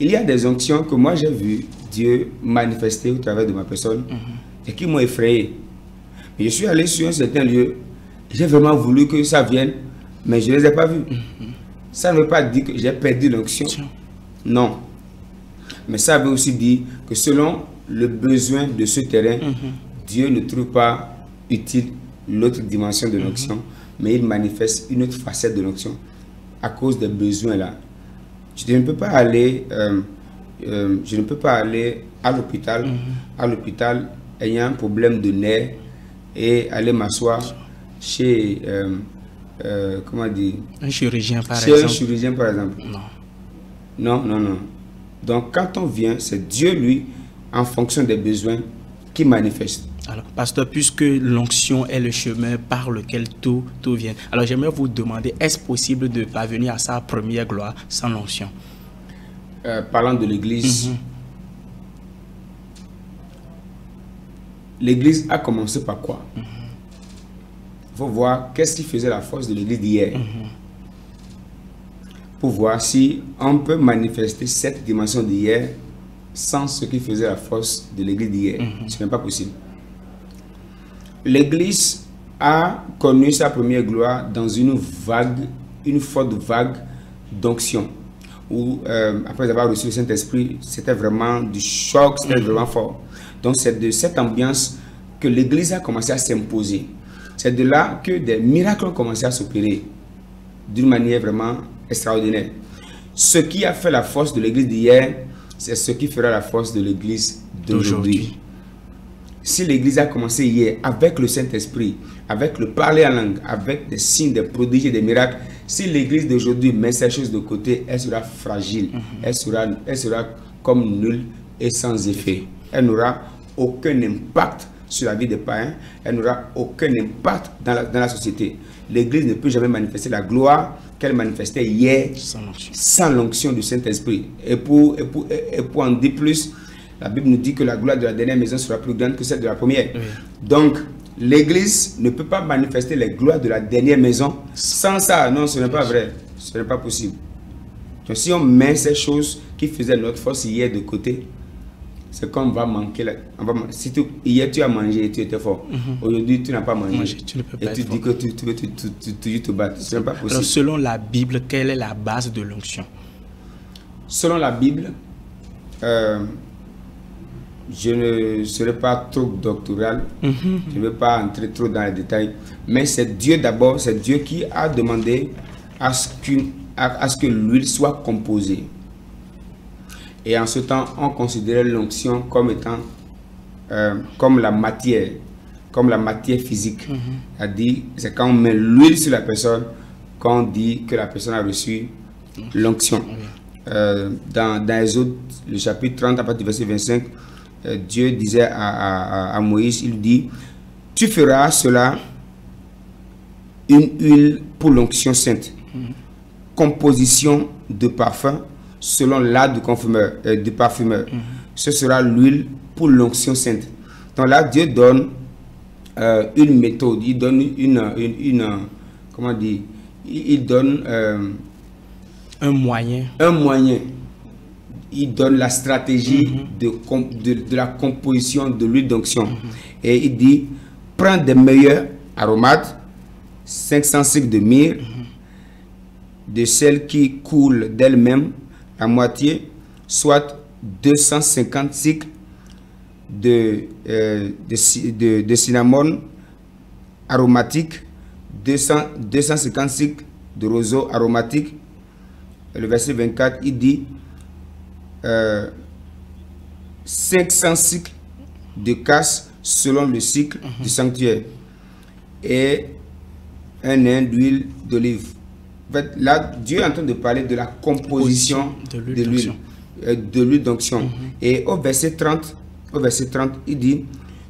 Il y a des onctions que moi j'ai vu Dieu manifester au travers de ma personne et qui m'ont effrayé. Mais je suis allé sur un certain lieu, j'ai vraiment voulu que ça vienne, mais je ne les ai pas vus. Ça ne veut pas dire que j'ai perdu l'onction. Non. Mais ça veut aussi dire que selon le besoin de ce terrain, Dieu ne trouve pas utile l'autre dimension de l'onction, mais il manifeste une autre facette de l'onction à cause des besoins là. Je ne peux pas aller, à l'hôpital, ayant un problème de nerfs et aller m'asseoir chez comment dire, un chirurgien par exemple. Un chirurgien par exemple. Non. Non, non, non. Donc quand on vient, c'est Dieu lui, en fonction des besoins, qui manifeste. Alors, pasteur, puisque l'onction est le chemin par lequel tout vient, alors j'aimerais vous demander, est-ce possible de parvenir à sa première gloire sans l'onction? Parlant de l'Église, l'Église a commencé par quoi? Il faut voir qu'est-ce qui faisait la force de l'Église d'hier. Pour voir si on peut manifester cette dimension d'hier sans ce qui faisait la force de l'Église d'hier. Ce n'est pas possible. L'Église a connu sa première gloire dans une forte vague d'onction. Où, après avoir reçu le Saint-Esprit, c'était vraiment du choc, c'était vraiment fort. Donc c'est de cette ambiance que l'Église a commencé à s'imposer. C'est de là que des miracles ont commencé à s'opérer d'une manière vraiment extraordinaire. Ce qui a fait la force de l'Église d'hier, c'est ce qui fera la force de l'Église d'aujourd'hui. Si l'Église a commencé hier avec le Saint-Esprit, avec le parler en langue, avec des signes, des prodiges et des miracles, si l'Église d'aujourd'hui met ces choses de côté, elle sera fragile, elle sera comme nulle et sans effet. Elle n'aura aucun impact sur la vie des païens, elle n'aura aucun impact dans la société. L'Église ne peut jamais manifester la gloire qu'elle manifestait hier sans l'onction du Saint-Esprit. Et pour en dire plus, la Bible nous dit que la gloire de la dernière maison sera plus grande que celle de la première. Donc, l'Église ne peut pas manifester les gloires de la dernière maison sans ça. Non, ce n'est pas vrai. Ce n'est pas possible. Donc, si on met ces choses qui faisaient notre force hier de côté, c'est qu'on va manquer. Si hier tu as mangé et tu étais fort, aujourd'hui tu n'as pas mangé. Tu ne peux pas et tu dis que tu veux toujours te battre. Ce n'est pas possible. Alors, selon la Bible, quelle est la base de l'onction? Selon la Bible, je ne serai pas trop doctoral, je ne vais pas entrer trop dans les détails, mais c'est Dieu d'abord, c'est Dieu qui a demandé à ce que l'huile soit composée. Et en ce temps, on considérait l'onction comme étant comme la matière comme la matière physique. C'est quand on met l'huile sur la personne qu'on dit que la personne a reçu l'onction. Dans Exode, le chapitre 30, à partir du verset 25, Dieu disait à Moïse, il dit, tu feras cela une huile pour l'onction sainte, composition de parfum selon l'art du parfumeur. Ce sera l'huile pour l'onction sainte. Donc là, Dieu donne une méthode, il donne comment dire, il donne un moyen. Il donne la stratégie de la composition de l'huile d'onction. Et il dit, prends des meilleurs aromates, 500 cycles de myrrhe, de celles qui coulent d'elles-mêmes, la moitié, soit 250 cycles de cinnamon aromatique, 250 cycles de roseau aromatique. Le verset 24, il dit 500 cycles de casse selon le cycle du sanctuaire et un nain d'huile d'olive. En fait, là, Dieu est en train de parler de la composition de l'huile d'onction. Et au verset 30, il dit,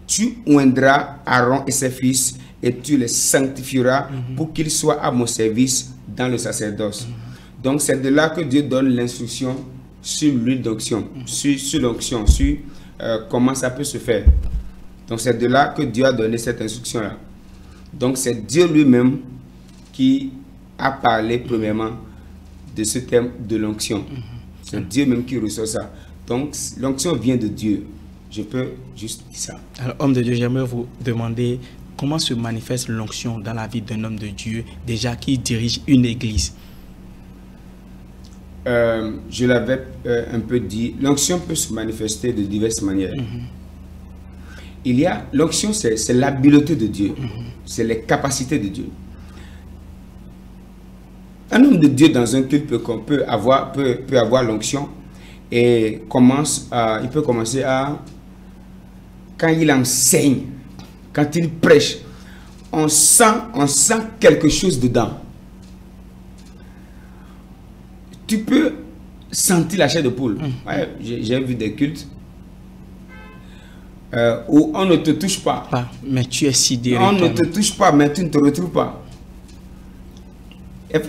tu oindras Aaron et ses fils et tu les sanctifieras pour qu'ils soient à mon service dans le sacerdoce. Donc c'est de là que Dieu donne l'instruction sur l'huile d'onction, sur l'onction, sur comment ça peut se faire. Donc c'est de là que Dieu a donné cette instruction-là. Donc c'est Dieu lui-même qui a parlé premièrement de ce thème de l'onction. C'est Dieu même qui reçoit ça. Donc l'onction vient de Dieu. Je peux juste dire ça. Alors, homme de Dieu, j'aimerais vous demander comment se manifeste l'onction dans la vie d'un homme de Dieu, déjà qui dirige une église. Je l'avais un peu dit, l'onction peut se manifester de diverses manières. Il y a l'onction, c'est l'habileté de Dieu, c'est les capacités de Dieu. Un homme de Dieu dans un culte peut avoir l'onction et il peut commencer à, quand il enseigne, quand il prêche, on sent quelque chose dedans. Tu peux sentir la chair de poule. Ouais, j'ai vu des cultes où on ne te touche pas. Mais tu es sidéré. On ne te touche pas, mais tu ne te retrouves pas.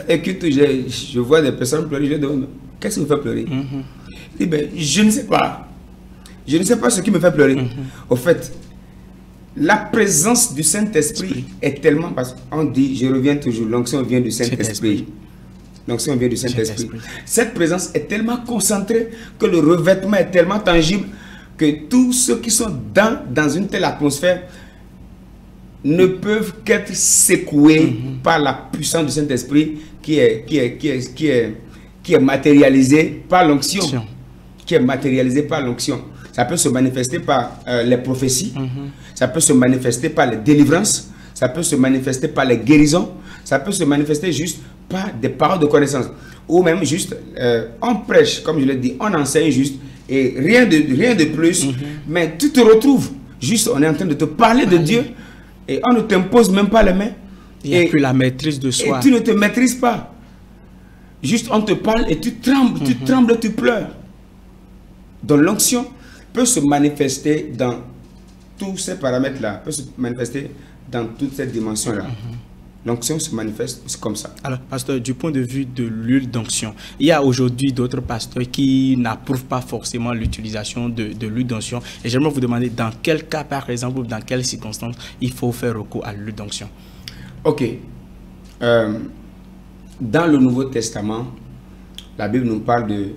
Et culte, je vois des personnes pleurer. Je demande, qu'est-ce qui me fait pleurer? Je dis, ben, je ne sais pas. Je ne sais pas ce qui me fait pleurer. Au fait, la présence du Saint-Esprit est tellement... Parce qu'on dit, je reviens toujours, l'onction vient du Saint-Esprit. L'onction vient du Saint-Esprit. Cette présence est tellement concentrée que le revêtement est tellement tangible que tous ceux qui sont dans une telle atmosphère ne peuvent qu'être secoués par la puissance du Saint-Esprit qui est matérialisée par l'onction. Qui est matérialisée par l'onction. Ça peut se manifester par les prophéties, ça peut se manifester par les délivrances, ça peut se manifester par les guérisons, ça peut se manifester juste par des paroles de connaissance. Ou même juste, on prêche, comme je l'ai dit, on enseigne juste, et rien de plus, mais tu te retrouves, juste on est en train de te parler de Dieu, et on ne t'impose même pas les mains. Il n'y a plus la maîtrise de soi. Et tu ne te maîtrises pas. Juste on te parle et tu trembles, tu pleures. Donc l'onction peut se manifester dans tous ces paramètres-là, peut se manifester dans toutes ces dimensions-là. L'onction se manifeste comme ça. Alors, pasteur, du point de vue de l'huile d'onction, il y a aujourd'hui d'autres pasteurs qui n'approuvent pas forcément l'utilisation de l'huile d'onction. Et j'aimerais vous demander dans quel cas, par exemple, ou dans quelles circonstances, il faut faire recours à l'huile d'onction. Ok. Dans le Nouveau Testament, la Bible nous parle de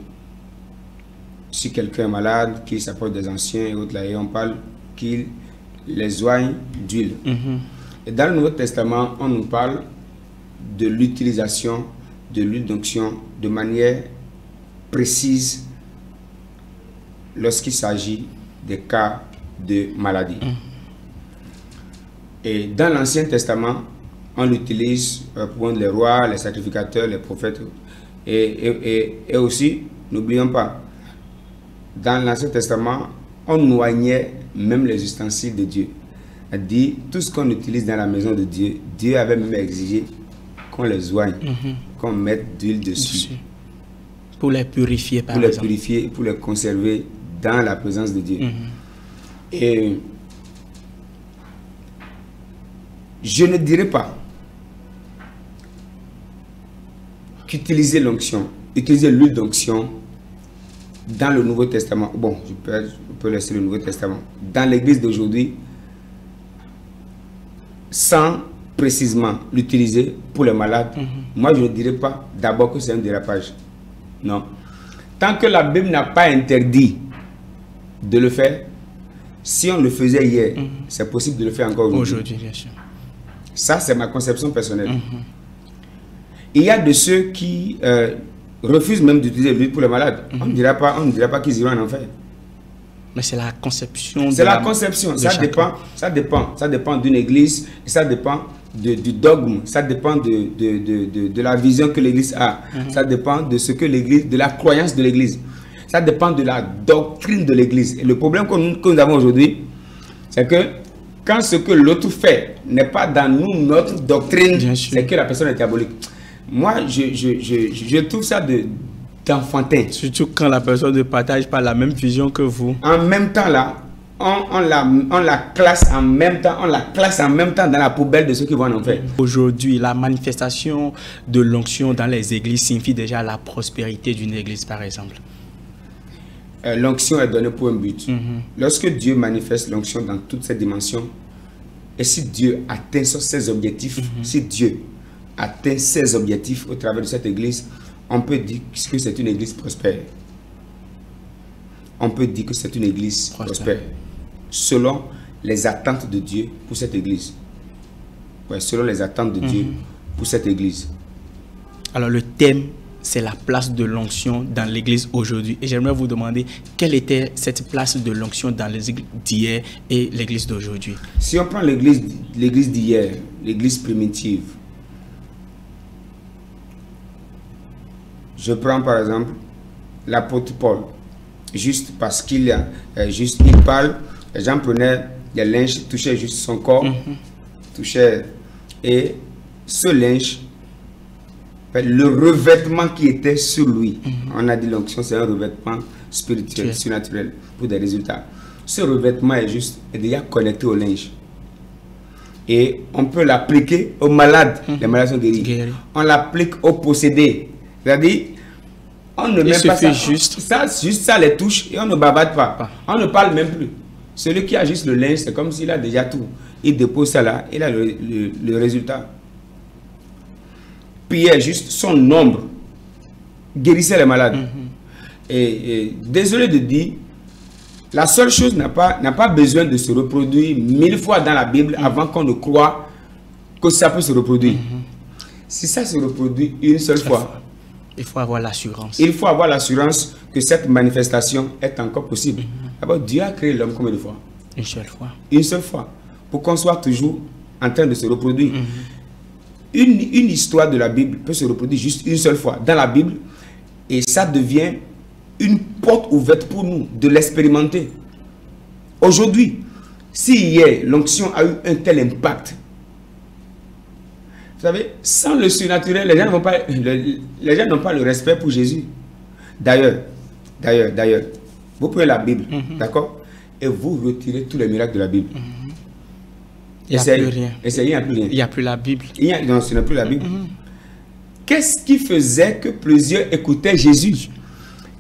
si quelqu'un est malade, qu'il s'approche des anciens et autres là, et on parle qu'il les oigne d'huile. Et dans le Nouveau Testament, on nous parle de l'utilisation de l'huile d'onction de manière précise lorsqu'il s'agit des cas de maladie. Et dans l'Ancien Testament, on l'utilise pour les rois, les sacrificateurs, les prophètes. Et aussi, n'oublions pas, dans l'Ancien Testament, on oignait même les ustensiles de Dieu. a dit tout ce qu'on utilise dans la maison de Dieu, Dieu avait même exigé qu'on les soigne, qu'on mette d'huile dessus. Pour les purifier, par exemple. Pour les purifier, pour les conserver dans la présence de Dieu. Et je ne dirais pas qu'utiliser l'onction, utiliser l'huile d'onction dans le Nouveau Testament, bon, je peux laisser le Nouveau Testament, dans l'église d'aujourd'hui, sans précisément l'utiliser pour les malades, moi je ne dirais pas d'abord que c'est un dérapage. Non. Tant que la Bible n'a pas interdit de le faire, si on le faisait hier, c'est possible de le faire encore aujourd'hui. Aujourd'hui, bien sûr. Ça, c'est ma conception personnelle. Il y a de ceux qui refusent même d'utiliser l'huile pour les malades. On ne dira pas qu'ils iront en enfer. Mais c'est la conception. C'est la conception. Ça dépend d'une église, ça dépend du dogme, ça dépend de la vision que l'église a, ça dépend de ce que l'église, de la croyance de l'église, ça dépend de la doctrine de l'église. Et le problème que nous avons aujourd'hui, c'est que quand ce que l'autre fait n'est pas dans nous, notre doctrine, c'est que la personne est diabolique. Moi, je trouve ça d'enfantin. Surtout quand la personne ne partage pas la même vision que vous. En même temps, là, on la classe en même temps, dans la poubelle de ceux qui vont en enfer. Aujourd'hui, la manifestation de l'onction dans les églises signifie déjà la prospérité d'une église, par exemple. L'onction est donnée pour un but. Lorsque Dieu manifeste l'onction dans toutes ses dimensions, et si Dieu atteint ses objectifs, si Dieu atteint ses objectifs au travers de cette église, on peut dire que c'est une église prospère. On peut dire que c'est une église prospère. Selon les attentes de Dieu pour cette église. Ouais, selon les attentes de Dieu pour cette église. Alors le thème, c'est la place de l'onction dans l'église aujourd'hui. Et j'aimerais vous demander quelle était cette place de l'onction dans l'église d'hier et l'église d'aujourd'hui. Si on prend l'église d'hier, l'église primitive, je prends par exemple l'apôtre Paul, juste parce qu'il parle, les gens prenaient des linges, touchaient juste son corps, touchaient, et ce linge, le revêtement qui était sur lui, on a dit l'onction, c'est un revêtement spirituel, surnaturel, pour des résultats. Ce revêtement est déjà connecté au linge. Et on peut l'appliquer aux malades, les malades sont guéris. On l'applique aux possédés. C'est-à-dire, on ne met pas ça, juste ça les touche et on ne bavade pas. On ne parle même plus. Celui qui a juste le linge, c'est comme s'il a déjà tout. Il dépose ça là, il a le résultat. Priait juste son ombre, guérissait les malades. Et désolé de dire, la seule chose n'a pas besoin de se reproduire 1000 fois dans la Bible avant qu'on ne croie que ça peut se reproduire. Si ça se reproduit une seule fois, il faut avoir l'assurance. Il faut avoir l'assurance que cette manifestation est encore possible. D'abord, Dieu a créé l'homme combien de fois? Une seule fois. Une seule fois. Pour qu'on soit toujours en train de se reproduire. Une histoire de la Bible peut se reproduire juste une seule fois dans la Bible. Et ça devient une porte ouverte pour nous de l'expérimenter. Aujourd'hui, si hier l'onction a eu un tel impact, vous savez, sans le surnaturel, les gens n'ont pas le respect pour Jésus. D'ailleurs, vous prenez la Bible, d'accord, et vous retirez tous les miracles de la Bible. Il n'y a plus rien. Essayez, il n'y a plus rien. Il n'y a plus la Bible. Non, ce n'est plus la Bible. Qu'est-ce qui faisait que plusieurs écoutaient Jésus?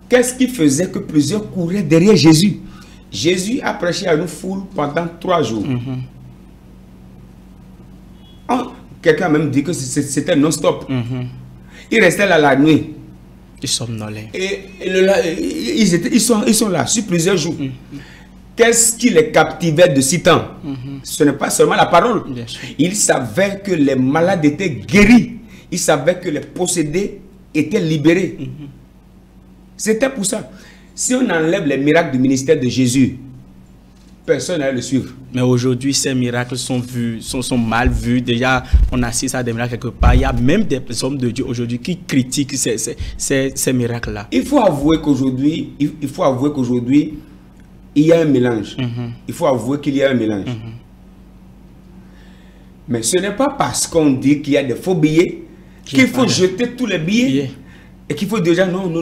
Qu'est-ce qui faisait que plusieurs couraient derrière Jésus? Jésus a prêché à une foule pendant 3 jours. Quelqu'un a même dit que c'était non-stop. Ils restaient là la nuit. Ils somnolaient. Et ils sont là sur plusieurs jours. Qu'est-ce qui les captivait de si temps? Ce n'est pas seulement la parole. Ils savaient que les malades étaient guéris. Ils savaient que les possédés étaient libérés. C'était pour ça. Si on enlève les miracles du ministère de Jésus, personne n'allait le suivre. Mais aujourd'hui, ces miracles sont vus, sont mal vus. Déjà, on assiste à des miracles quelque part. Il y a même des hommes de Dieu aujourd'hui qui critiquent ces miracles-là. Il faut avouer qu'aujourd'hui, il y a un mélange. Il faut avouer qu'il y a un mélange. Mais ce n'est pas parce qu'on dit qu'il y a des faux billets qu'il faut jeter tous les billets. Et qu'il faut déjà, non,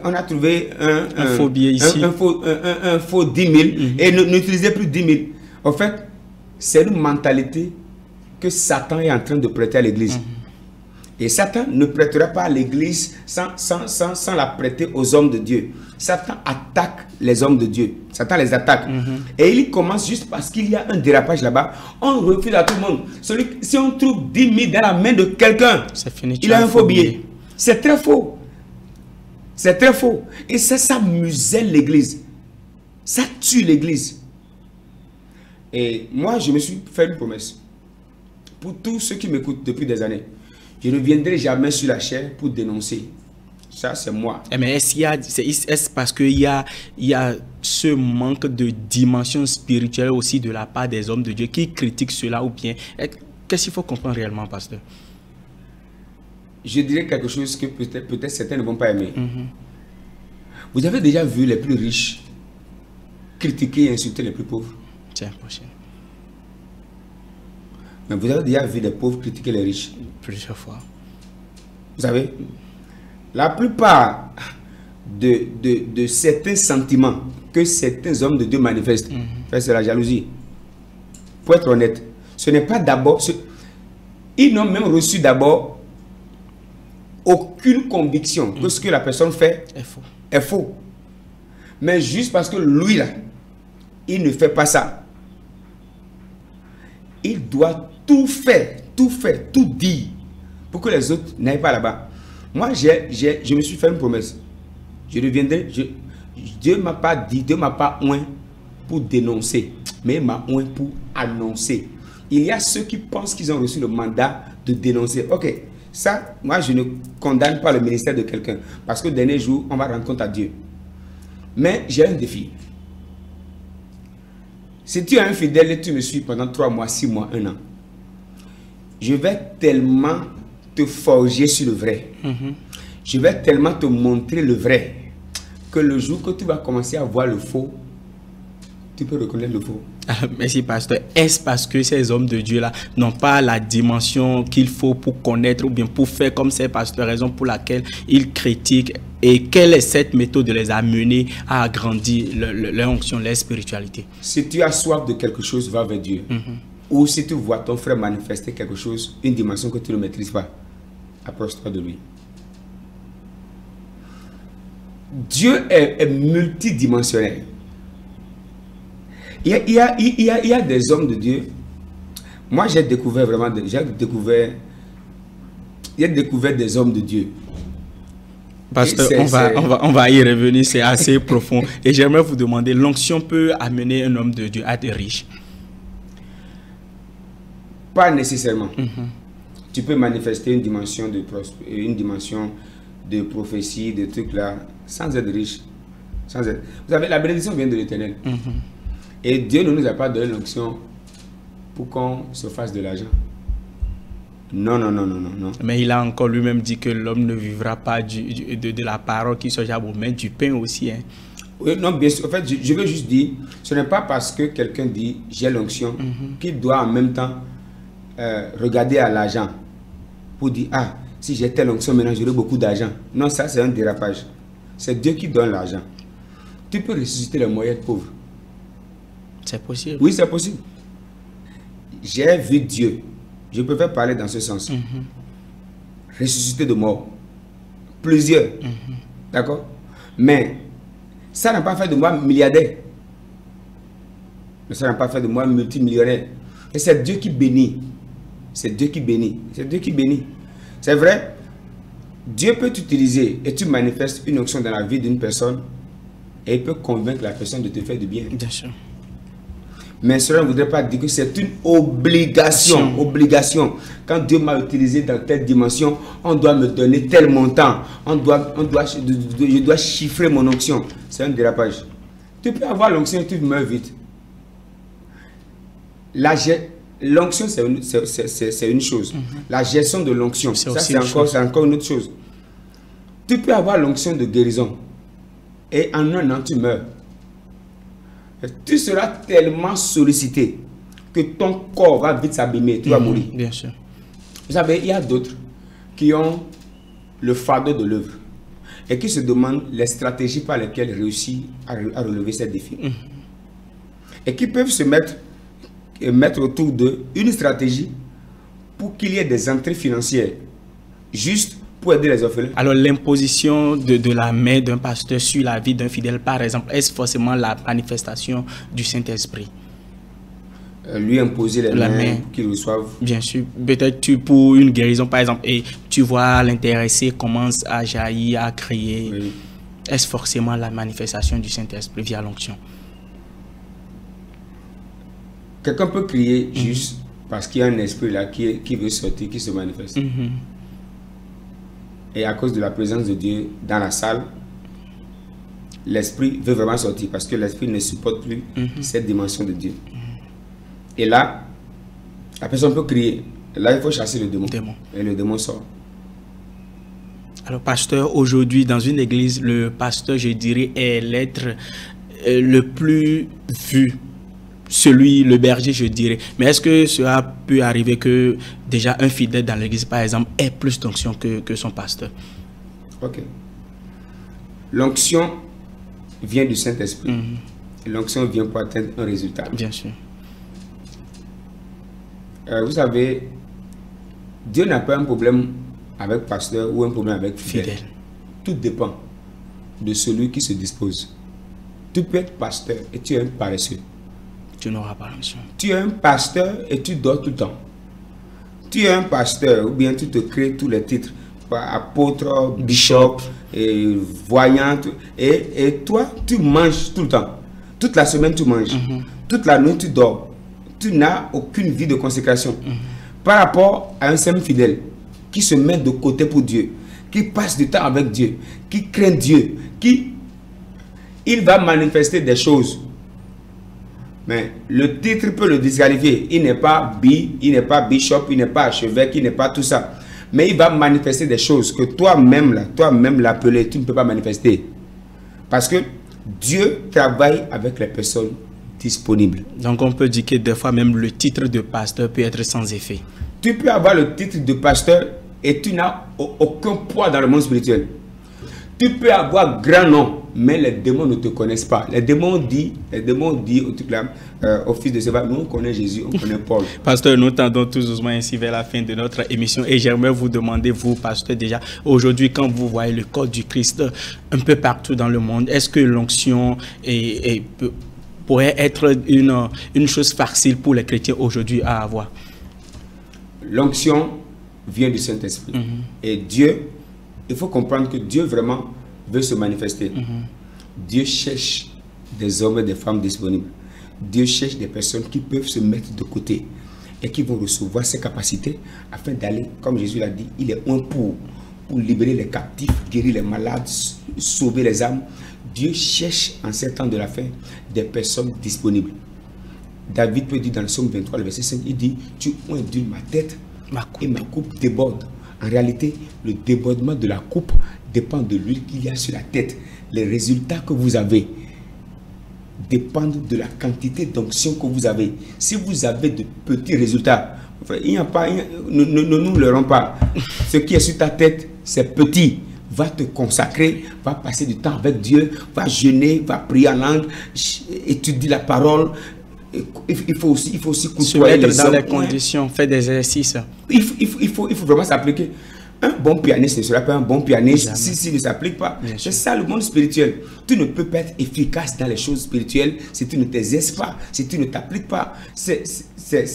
on a trouvé un faux billet ici. Un faux 10 000 et n'utilisez plus 10 000. En fait, c'est une mentalité que Satan est en train de prêter à l'église. Et Satan ne prêtera pas à l'église sans la prêter aux hommes de Dieu. Satan attaque les hommes de Dieu. Satan les attaque. Et il commence juste parce qu'il y a un dérapage là-bas. On refuse à tout le monde. Si on trouve 10 000 dans la main de quelqu'un, il a un faux billet. C'est très faux. C'est très faux. Et ça muselle l'église. Ça tue l'église. Et moi, je me suis fait une promesse. Pour tous ceux qui m'écoutent depuis des années, je ne viendrai jamais sur la chair pour dénoncer. Ça, c'est moi. Mais est-ce parce qu'il y a ce manque de dimension spirituelle aussi de la part des hommes de Dieu qui critiquent cela ou bien qu'est-ce qu'il faut comprendre réellement, pasteur? Je dirais quelque chose que peut-être certains ne vont pas aimer. Vous avez déjà vu les plus riches critiquer et insulter les plus pauvres? C'est impossible. Mais vous avez déjà vu les pauvres critiquer les riches? Plusieurs fois. Vous savez, la plupart de certains sentiments que certains hommes de Dieu manifestent, c'est la jalousie. Pour être honnête, ce n'est pas d'abord... Ils n'ont même reçu d'abord aucune conviction que ce que la personne fait est faux. Mais juste parce que lui, là, il ne fait pas ça. Il doit tout faire, tout dire pour que les autres n'aillent pas là-bas. Moi, je me suis fait une promesse. Je reviendrai. Dieu ne m'a pas dit, Dieu ne m'a pas oint pour dénoncer, mais il m'a oint pour annoncer. Il y a ceux qui pensent qu'ils ont reçu le mandat de dénoncer. Ok, ça, moi, je ne condamne pas le ministère de quelqu'un parce que le dernier jour, on va rendre compte à Dieu. Mais j'ai un défi. Si tu es un fidèle et tu me suis pendant 3 mois, 6 mois, 1 an, je vais tellement te forger sur le vrai. Je vais tellement te montrer le vrai que le jour que tu vas commencer à voir le faux, tu peux reconnaître le faux. Merci, pasteur. Est-ce parce que ces hommes de Dieu-là n'ont pas la dimension qu'il faut pour connaître ou bien pour faire comme ces pasteurs, raison pour laquelle ils critiquent? Et quelle est cette méthode de les amener à agrandir leur onction, leur spiritualité? Si tu as soif de quelque chose, va vers Dieu. Ou si tu vois ton frère manifester quelque chose, une dimension que tu ne maîtrises pas, approche-toi de lui. Dieu est multidimensionnel. Il y a des hommes de Dieu. Moi, j'ai découvert des hommes de Dieu. Pasteur, on va y revenir, c'est assez profond. Et j'aimerais vous demander, l'onction peut amener un homme de Dieu à être riche? Pas nécessairement. Tu peux manifester une dimension de prophétie, de trucs là, sans être riche. Vous savez, la bénédiction vient de l'Éternel. Et Dieu ne nous a pas donné l'onction pour qu'on se fasse de l'argent. Non. Mais il a encore lui-même dit que l'homme ne vivra pas de la parole qui soit bon, mais du pain aussi. Hein. Oui, non, bien sûr. En fait, je veux juste dire, ce n'est pas parce que quelqu'un dit j'ai l'onction qu'il doit en même temps regarder à l'argent pour dire ah, si j'ai telle onction maintenant j'aurai beaucoup d'argent. Non, ça c'est un dérapage. C'est Dieu qui donne l'argent. Tu peux ressusciter les moyens pauvres. C'est possible. Oui, c'est possible. J'ai vu Dieu. Je préfère parler dans ce sens. Ressusciter de mort. Plusieurs. D'accord? Mais ça n'a pas fait de moi milliardaire. Mais ça n'a pas fait de moi multimillionnaire. Et c'est Dieu qui bénit. C'est Dieu qui bénit. C'est Dieu qui bénit. C'est vrai. Dieu peut t'utiliser et tu manifestes une onction dans la vie d'une personne et il peut convaincre la personne de te faire du bien. Bien sûr. Mais cela ne voudrait pas dire que c'est une obligation. Obligation. Quand Dieu m'a utilisé dans telle dimension, on doit me donner tel montant. Je dois chiffrer mon onction. C'est un dérapage. Tu peux avoir l'onction et tu meurs vite. L'onction, c'est une chose. La gestion de l'onction, ça c'est encore une autre chose. Tu peux avoir l'onction de guérison et en un an tu meurs. Tu seras tellement sollicité que ton corps va vite s'abîmer, tu vas mourir. Bien sûr. Vous savez, il y a d'autres qui ont le fardeau de l'œuvre et qui se demandent les stratégies par lesquelles réussir à relever ces défis. Et qui peuvent se mettre autour d'eux une stratégie pour qu'il y ait des entrées financières, juste pour aider les orphelins. Alors l'imposition de la main d'un pasteur sur la vie d'un fidèle, par exemple, est-ce forcément la manifestation du Saint-Esprit? Lui imposer les mains pour qu'il reçoive. Bien sûr, peut-être pour une guérison par exemple, et tu vois l'intéressé commence à jaillir, à crier. Oui. Est-ce forcément la manifestation du Saint-Esprit via l'onction? Quelqu'un peut crier juste parce qu'il y a un esprit là qui veut sortir, qui se manifeste. Et à cause de la présence de Dieu dans la salle, l'esprit veut vraiment sortir parce que l'esprit ne supporte plus cette dimension de Dieu. Et là, la personne peut crier. Là, il faut chasser le démon. Et le démon sort. Alors, pasteur, aujourd'hui, dans une église, le pasteur, je dirais, est l'être le plus vu. Le berger, je dirais. Mais est-ce que cela peut arriver que déjà un fidèle dans l'église, par exemple, ait plus d'onction que son pasteur? Ok. L'onction vient du Saint-Esprit. L'onction vient pour atteindre un résultat. Bien sûr. Vous savez, Dieu n'a pas un problème avec pasteur ou un problème avec fidèle. Tout dépend de celui qui se dispose. Tu peux être pasteur et tu es un paresseux. Tu n'auras pas l'onction. Tu es un pasteur et tu dors tout le temps. Tu es un pasteur ou bien tu te crées tous les titres. Apôtre, bishop, et voyant. Et toi, tu manges tout le temps. Toute la semaine, tu manges. Toute la nuit, tu dors. Tu n'as aucune vie de consécration. Par rapport à un simple fidèle qui se met de côté pour Dieu, qui passe du temps avec Dieu, qui craint Dieu, il va manifester des choses. Mais le titre peut le disqualifier. Il n'est pas il n'est pas bishop, il n'est pas archevêque, il n'est pas tout ça. Mais il va manifester des choses que toi-même l'appelé, tu ne peux pas manifester. Parce que Dieu travaille avec les personnes disponibles. Donc on peut dire que des fois même le titre de pasteur peut être sans effet. Tu peux avoir le titre de pasteur et tu n'as aucun poids dans le monde spirituel. Tu peux avoir grand nom, mais les démons ne te connaissent pas. Les démons disent au fils de Séba, nous on connaît Jésus, on connaît Paul. Pasteur, nous tendons tout doucement ainsi vers la fin de notre émission et j'aimerais vous demander, vous, pasteur, déjà, aujourd'hui, quand vous voyez le corps du Christ un peu partout dans le monde, est-ce que l'onction pourrait être une chose facile pour les chrétiens aujourd'hui à avoir? L'onction vient du Saint-Esprit. Et Dieu, il faut comprendre que Dieu vraiment veut se manifester. Dieu cherche des hommes et des femmes disponibles. Dieu cherche des personnes qui peuvent se mettre de côté et qui vont recevoir ses capacités afin d'aller, comme Jésus l'a dit, il est un pour libérer les captifs, guérir les malades, sauver les âmes. Dieu cherche en ces temps de la fin des personnes disponibles. David peut dire dans le psaume 23, le verset 5, il dit, tu ondules ma tête et ma coupe déborde. En réalité, le débordement de la coupe dépend de l'huile qu'il y a sur la tête. Les résultats que vous avez dépendent de la quantité d'onction que vous avez. Si vous avez de petits résultats, il n'y a pas, ne nous leurrons pas. Ce qui est sur ta tête, c'est petit. Va te consacrer, va passer du temps avec Dieu, va jeûner, va prier en langue, étudier la parole. Il faut aussi côtoyer les hommes. Dans les conditions, faire des exercices. Il faut vraiment s'appliquer. Un bon pianiste ne sera pas un bon pianiste s'il ne s'applique pas. C'est ça le monde spirituel. Tu ne peux pas être efficace dans les choses spirituelles si tu ne t'exerces pas, si tu ne t'appliques pas. C'est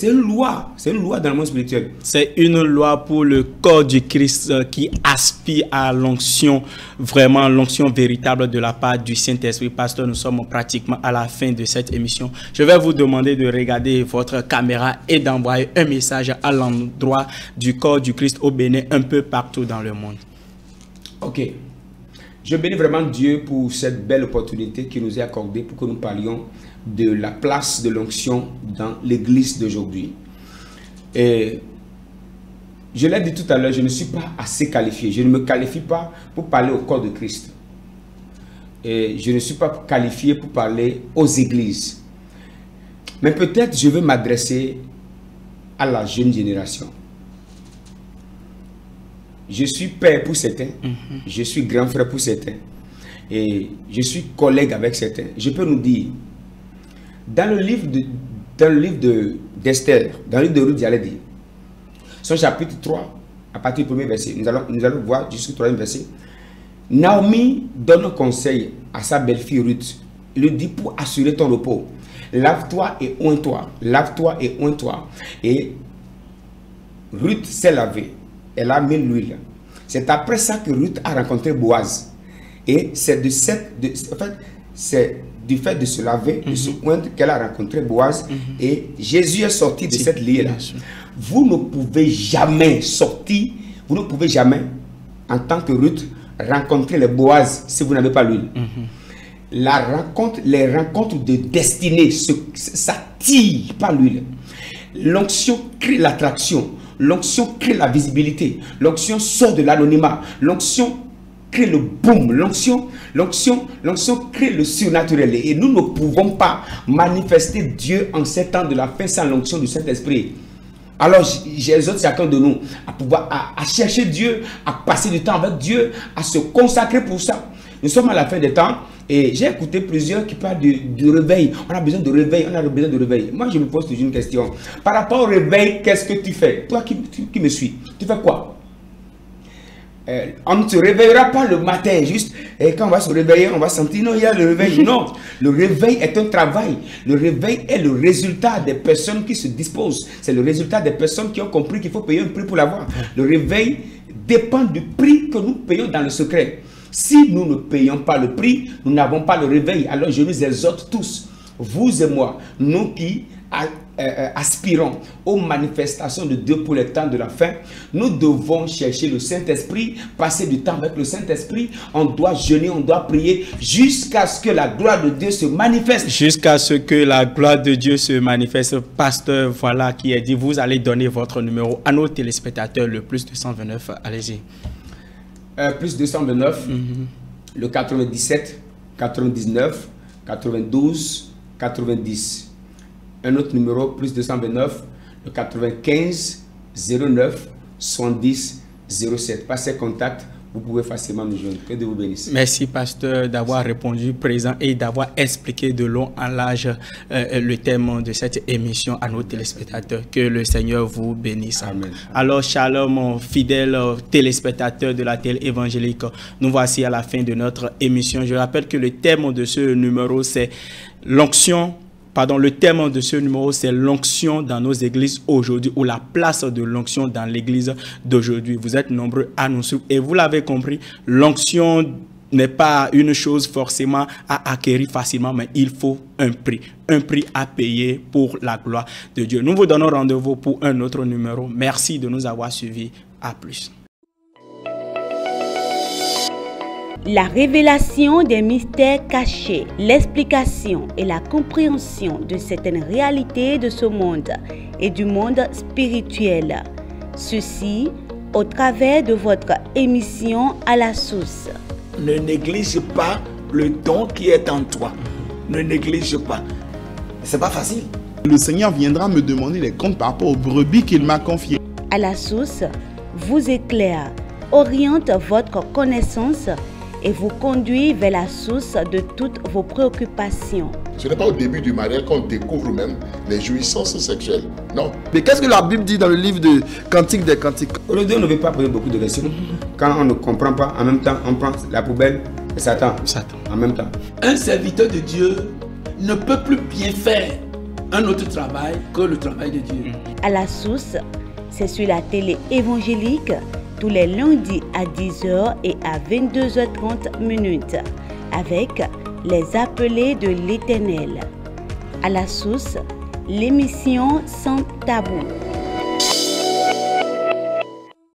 une loi. C'est une loi dans le monde spirituel. C'est une loi pour le corps du Christ qui aspire à l'onction, vraiment l'onction véritable de la part du Saint-Esprit. Pasteur, nous sommes pratiquement à la fin de cette émission. Je vais vous demander de regarder votre caméra et d'envoyer un message à l'endroit du corps du Christ au Bénin, un peu partout dans le monde. Ok. Je bénis vraiment Dieu pour cette belle opportunité qui nous est accordée pour que nous parlions de la place de l'onction dans l'église d'aujourd'hui. Et je l'ai dit tout à l'heure, je ne suis pas assez qualifié. Je ne me qualifie pas pour parler au corps de Christ. Et je ne suis pas qualifié pour parler aux églises. Mais peut-être je veux m'adresser à la jeune génération. Je suis père pour certains, je suis grand frère pour certains, et je suis collègue avec certains. Je peux nous dire, dans le livre d'Esther, dans le livre de Ruth, j'allais dire, son chapitre 3, à partir du premier verset, nous allons voir jusqu'au troisième verset. Naomi donne un conseil à sa belle-fille Ruth. Il lui dit, pour assurer ton repos, lave-toi et oins-toi, lave-toi et oins-toi. Et Ruth s'est lavée, elle a mis l'huile. C'est après ça que Ruth a rencontré Boaz. Et c'est du fait de se laver, de se oindre qu'elle a rencontré Boaz. Et Jésus est sorti de cette liée-là. Vous ne pouvez jamais sortir, vous ne pouvez jamais, en tant que Ruth, rencontrer les Boaz si vous n'avez pas l'huile. Les rencontres de destinée, ça tire par l'huile. L'onction crée l'attraction, l'onction crée la visibilité, l'onction sort de l'anonymat, l'onction crée le boom, l'onction crée le surnaturel. Et nous ne pouvons pas manifester Dieu en ces temps de la fin sans l'onction du Saint-Esprit. Alors j'exhorte chacun de nous à pouvoir à chercher Dieu, à passer du temps avec Dieu, à se consacrer pour ça. Nous sommes à la fin des temps et j'ai écouté plusieurs qui parlent du réveil. On a besoin de réveil, on a besoin de réveil. Moi je me pose toujours une question. Par rapport au réveil, qu'est-ce que tu fais? Toi qui me suis, tu fais quoi? On ne se réveillera pas le matin, juste et quand on va se réveiller, on va sentir non, il y a le réveil. Non, le réveil est un travail. Le réveil est le résultat des personnes qui se disposent. C'est le résultat des personnes qui ont compris qu'il faut payer un prix pour l'avoir. Le réveil dépend du prix que nous payons dans le secret. Si nous ne payons pas le prix, nous n'avons pas le réveil. Alors je nous exhorte tous, vous et moi, nous qui aspirons aux manifestations de Dieu pour les temps de la fin, nous devons chercher le Saint-Esprit, passer du temps avec le Saint-Esprit. On doit jeûner, on doit prier jusqu'à ce que la gloire de Dieu se manifeste. Jusqu'à ce que la gloire de Dieu se manifeste. Pasteur, voilà qui est dit, vous allez donner votre numéro à nos téléspectateurs, le plus 229, allez-y. Plus 229, le 97, 99, 92, 90. Un autre numéro, plus 229, le 95, 09, 70, 07. Par ces contacts, vous pouvez facilement nous joindre. Que Dieu vous bénisse. Merci, pasteur, d'avoir répondu présent et d'avoir expliqué de long en large le thème de cette émission à nos téléspectateurs. Que le Seigneur vous bénisse. Amen. Alors, shalom, fidèles téléspectateurs de la télé évangélique. Nous voici à la fin de notre émission. Je rappelle que le thème de ce numéro, c'est l'onction. Le thème de ce numéro, c'est l'onction dans nos églises aujourd'hui, ou la place de l'onction dans l'église d'aujourd'hui. Vous êtes nombreux à nous suivre et vous l'avez compris, l'onction n'est pas une chose forcément à acquérir facilement, mais il faut un prix à payer pour la gloire de Dieu. Nous vous donnons rendez-vous pour un autre numéro. Merci de nous avoir suivis. À plus. La révélation des mystères cachés, l'explication et la compréhension de certaines réalités de ce monde et du monde spirituel. Ceci au travers de votre émission à la source. Ne néglige pas le don qui est en toi. Ne néglige pas. C'est pas facile. Le Seigneur viendra me demander les comptes par rapport aux brebis qu'il m'a confiées. À la source vous éclaire, oriente votre connaissance et vous conduit vers la source de toutes vos préoccupations. Ce n'est pas au début du mariage qu'on découvre même les jouissances sexuelles. Non. Mais qu'est-ce que la Bible dit dans le livre de Cantique des Cantiques? Aujourd'hui, on ne veut pas poser beaucoup de questions. Quand on ne comprend pas, en même temps, on prend la poubelle et Satan. En même temps. Un serviteur de Dieu ne peut plus bien faire un autre travail que le travail de Dieu. À la source, c'est sur la télé évangélique tous les lundis à 10h et à 22h30 avec les appelés de l'Éternel. À la source, l'émission sans tabou.